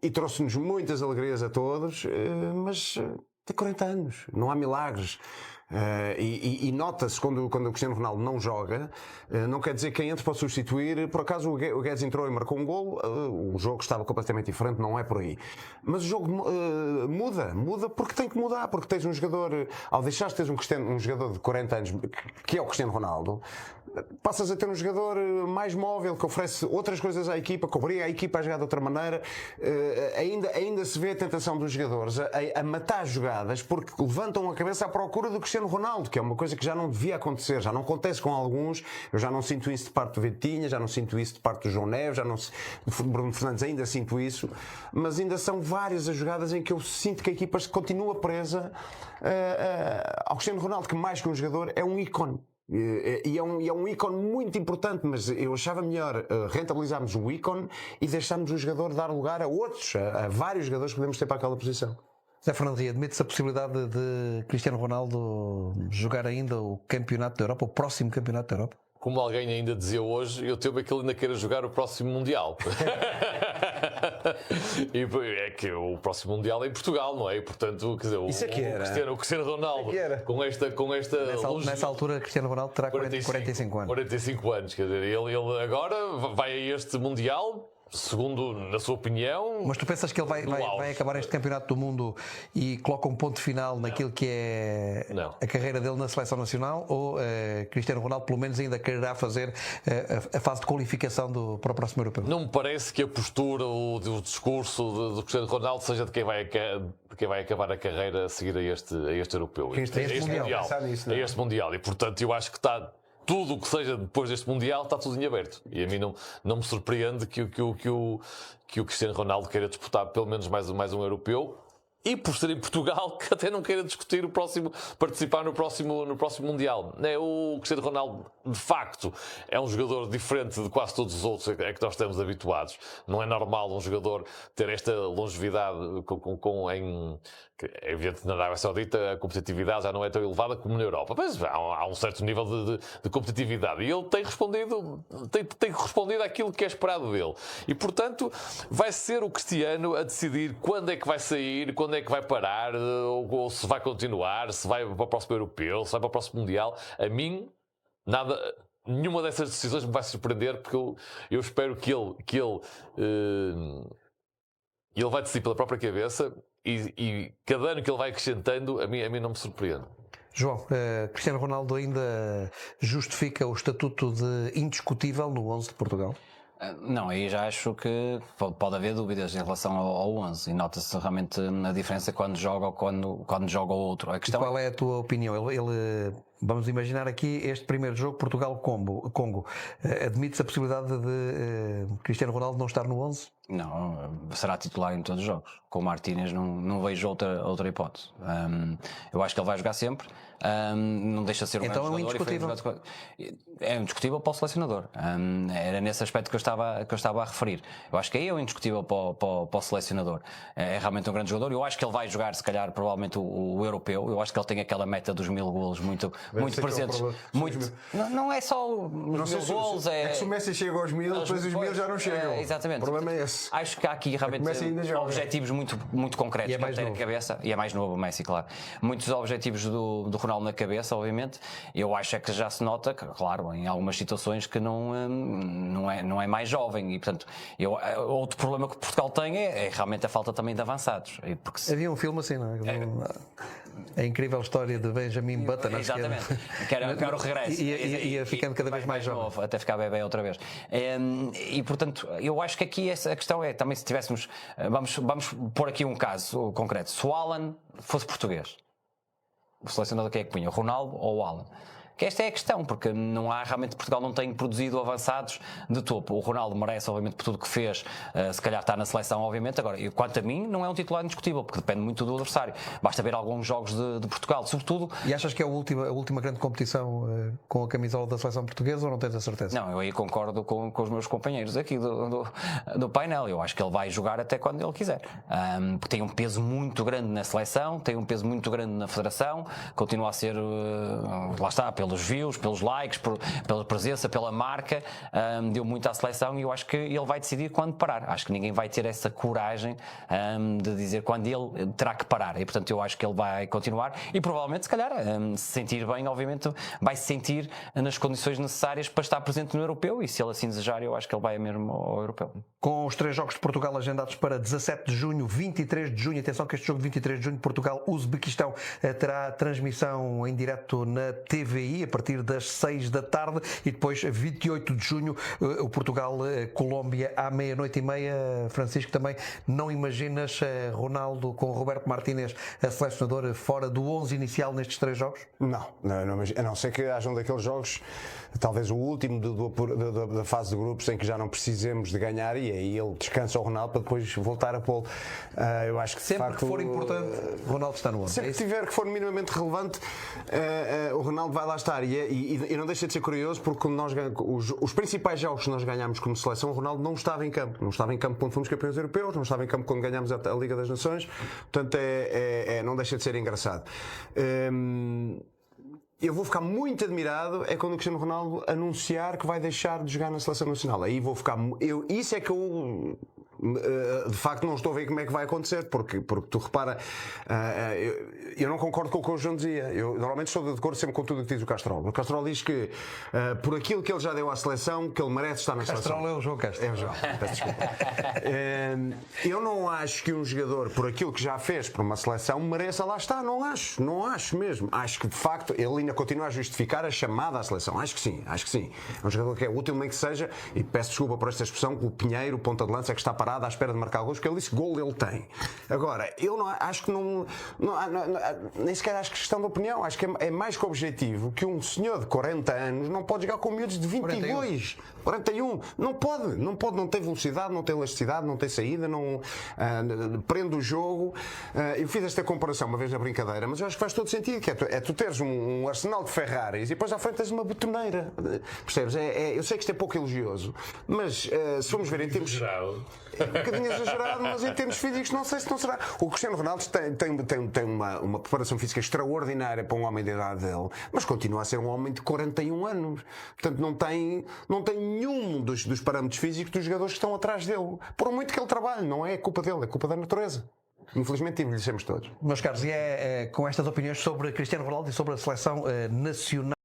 Speaker 2: E trouxe-nos muitas alegrias a todos, mas tem 40 anos, não há milagres. E nota-se quando o Cristiano Ronaldo não joga, não quer dizer que quem entre para substituir. Por acaso o Guedes entrou e marcou um golo, o jogo estava completamente diferente, não é por aí. Mas o jogo muda porque tem que mudar, porque tens um jogador, ao deixares de teres um jogador de 40 anos, que é o Cristiano Ronaldo, passas a ter um jogador mais móvel, que oferece outras coisas à equipa, que obriga a equipa a jogar de outra maneira. Ainda se vê a tentação dos jogadores a matar jogadas porque levantam a cabeça à procura do Cristiano Ronaldo, que é uma coisa que já não devia acontecer, já não acontece com alguns. Eu já não sinto isso de parte do Vitinha, já não sinto isso de parte do João Neves, do Bruno Fernandes ainda sinto isso, mas ainda são várias as jogadas em que eu sinto que a equipa continua presa ao Cristiano Ronaldo, que mais que um jogador é um ícone. E é um ícone muito importante, mas eu achava melhor rentabilizarmos o ícone e deixarmos o jogador dar lugar a outros, a vários jogadores que podemos ter para aquela posição.
Speaker 1: Zé Fernando, admite-se a possibilidade de Cristiano Ronaldo jogar ainda o Campeonato da Europa, o próximo Campeonato da Europa?
Speaker 4: como alguém ainda dizia hoje, eu temo que ele ainda queira jogar o próximo Mundial. E é que o próximo Mundial é em Portugal, não é? E, portanto, quer dizer, o Cristiano Ronaldo, com esta
Speaker 1: nessa altura, Cristiano Ronaldo terá 45 anos.
Speaker 4: 45 anos, quer dizer, ele agora vai a este Mundial, segundo, na sua opinião.
Speaker 1: Mas tu pensas que ele vai acabar este campeonato do mundo e coloca um ponto final naquilo que é a carreira dele na seleção nacional, ou Cristiano Ronaldo pelo menos ainda quererá fazer a fase de qualificação para o próximo europeu?
Speaker 4: Não me parece que a postura, o discurso do Cristiano Ronaldo seja de quem vai acabar a carreira a seguir a este europeu. A este Mundial. E portanto eu acho que está tudo o que seja depois deste Mundial está tudo em aberto. E a mim não me surpreende que o Cristiano Ronaldo queira disputar pelo menos mais um europeu. E por ser em Portugal, que até não queira discutir participar no próximo Mundial. O Cristiano Ronaldo, de facto, é um jogador diferente de quase todos os outros a que nós estamos habituados. Não é normal um jogador ter esta longevidade é evidente que na Arábia Saudita a competitividade já não é tão elevada como na Europa, mas há um certo nível de competitividade e ele tem respondido àquilo que é esperado dele. E portanto vai ser o Cristiano a decidir quando é que vai sair, quando é que vai parar, ou se vai continuar, se vai para o próximo europeu, se vai para o próximo Mundial. A mim, nenhuma dessas decisões me vai surpreender, porque eu espero que ele vai decidir pela própria cabeça. E cada ano que ele vai acrescentando, a mim não me surpreende.
Speaker 1: João, Cristiano Ronaldo ainda justifica o estatuto de indiscutível no 11 de Portugal?
Speaker 3: Não, aí já acho que pode haver dúvidas em relação ao 11 e nota-se realmente a diferença quando joga ou quando joga o outro. A questão
Speaker 1: qual é a tua opinião? Vamos imaginar aqui este primeiro jogo, Portugal-Congo. Admite-se a possibilidade de Cristiano Ronaldo não estar no 11?
Speaker 3: Não, será titular em todos os jogos. Com o Martínez não vejo outra hipótese. Eu acho que ele vai jogar sempre. Não deixa de ser um
Speaker 1: então
Speaker 3: grande
Speaker 1: indiscutível.
Speaker 3: É indiscutível para o selecionador. Era nesse aspecto que eu estava a referir. Eu acho que aí é indiscutível para o selecionador. É realmente um grande jogador. Eu acho que ele vai jogar, se calhar, provavelmente o europeu. Eu acho que ele tem aquela meta dos 1000 golos muito presentes. Não é só os 1000 golos.
Speaker 2: É que se o Messi chega aos 1000, depois os 1000 já não chegam.
Speaker 3: Exatamente.
Speaker 2: O problema é esse.
Speaker 3: Acho que há aqui realmente objetivos muito concretos.
Speaker 1: E é mais
Speaker 3: novo. Na cabeça. E é mais novo o Messi, claro. Muitos objetivos do Ronaldo na cabeça, obviamente. Eu acho que já se nota que, claro, em algumas situações que não é mais jovem. E, portanto, outro problema que Portugal tem é realmente a falta também de avançados.
Speaker 1: Havia um filme assim, não é? A incrível história de Benjamin Button.
Speaker 3: Exatamente. Que era o regresso.
Speaker 1: Ia ficando cada vez mais jovem.
Speaker 3: Novo, até ficar bebê outra vez. E, portanto, eu acho que aqui a questão é, também se tivéssemos... Vamos pôr aqui um caso concreto. Se o Alan fosse português, o selecionador quem é que punha? O Ronaldo ou o Alan? Que esta é a questão, porque não há realmente, Portugal não tem produzido avançados de topo. O Ronaldo merece, obviamente, por tudo que fez, se calhar está na seleção, obviamente. Agora, quanto a mim, não é um titular indiscutível, porque depende muito do adversário. Basta ver alguns jogos de Portugal, sobretudo.
Speaker 1: E achas que é a última grande competição com a camisola da seleção portuguesa, ou não tens a certeza?
Speaker 3: Não, eu aí concordo com os meus companheiros aqui do painel. Eu acho que ele vai jogar até quando ele quiser. Porque tem um peso muito grande na seleção, tem um peso muito grande na federação, continua a ser, lá está, pelos views, pelos likes, pela presença, pela marca, deu muito à seleção e eu acho que ele vai decidir quando parar. Acho que ninguém vai ter essa coragem de dizer quando ele terá que parar e portanto eu acho que ele vai continuar e provavelmente se calhar se sentir bem, obviamente vai se sentir nas condições necessárias para estar presente no europeu e se ele assim desejar eu acho que ele vai mesmo ao europeu.
Speaker 1: Com os 3 jogos de Portugal agendados para 17 de junho, 23 de junho, atenção que este jogo de 23 de junho, Portugal-Uzbequistão terá transmissão em direto na TVI a partir das 6 da tarde e depois 28 de junho o Portugal-Colômbia à 00:30. Francisco, também não imaginas Ronaldo com Roberto Martínez, a selecionador, fora do 11 inicial nestes 3 jogos?
Speaker 2: Não imagino. A não ser que hajam daqueles jogos, talvez o último da fase de grupos em que já não precisemos de ganhar e aí ele descansa o Ronaldo para depois voltar a pô-lo. Eu acho que
Speaker 1: sempre
Speaker 2: de facto,
Speaker 1: que for importante, Ronaldo está no 11.
Speaker 2: Sempre que tiver que for minimamente relevante, o Ronaldo vai lá estar e não deixa de ser curioso porque os principais jogos que nós ganhámos como seleção, o Ronaldo não estava em campo. Não estava em campo quando fomos campeões europeus, não estava em campo quando ganhámos a Liga das Nações, portanto não deixa de ser engraçado. Eu vou ficar muito admirado é quando o Cristiano Ronaldo anunciar que vai deixar de jogar na Seleção Nacional. Aí vou ficar... Isso é que eu... De facto não estou a ver como é que vai acontecer, porque tu repara, eu não concordo com o que o João dizia. Eu normalmente estou de acordo sempre com tudo o que diz o Castrol. O Castrol diz que por aquilo que ele já deu à seleção, que ele merece estar na seleção.
Speaker 1: Castrol é o João Castro.
Speaker 2: É o João, peço desculpa. Eu não acho que um jogador, por aquilo que já fez por uma seleção, mereça lá estar. Não acho mesmo. Acho que de facto ele ainda continua a justificar a chamada à seleção. Acho que sim. É um jogador que é útil, nem que seja, e peço desculpa por esta expressão, que o Pinheiro, o ponta de lança, é que está parado à espera de marcar gols, porque ele disse que gol ele tem. Agora, eu não acho que nem sequer acho que questão de opinião, acho que é mais que objetivo que um senhor de 40 anos não pode jogar com miúdos de 22, 41, não pode, não tem velocidade, não tem elasticidade, não tem saída, não prende o jogo. Eu fiz esta comparação uma vez na brincadeira, mas eu acho que faz todo sentido, que é tu teres um arsenal de Ferraris e depois à frente tens uma betoneira, percebes? Eu sei que isto é pouco elogioso, mas se formos ver em termos... É um bocadinho exagerado, mas em termos físicos não sei se não será. O Cristiano Ronaldo tem uma preparação física extraordinária para um homem da idade dele, mas continua a ser um homem de 41 anos. Portanto, não tem nenhum dos parâmetros físicos dos jogadores que estão atrás dele. Por muito que ele trabalhe, não é culpa dele, é culpa da natureza. Infelizmente envelhecemos todos.
Speaker 1: Meus caros, e é com estas opiniões sobre Cristiano Ronaldo e sobre a seleção nacional.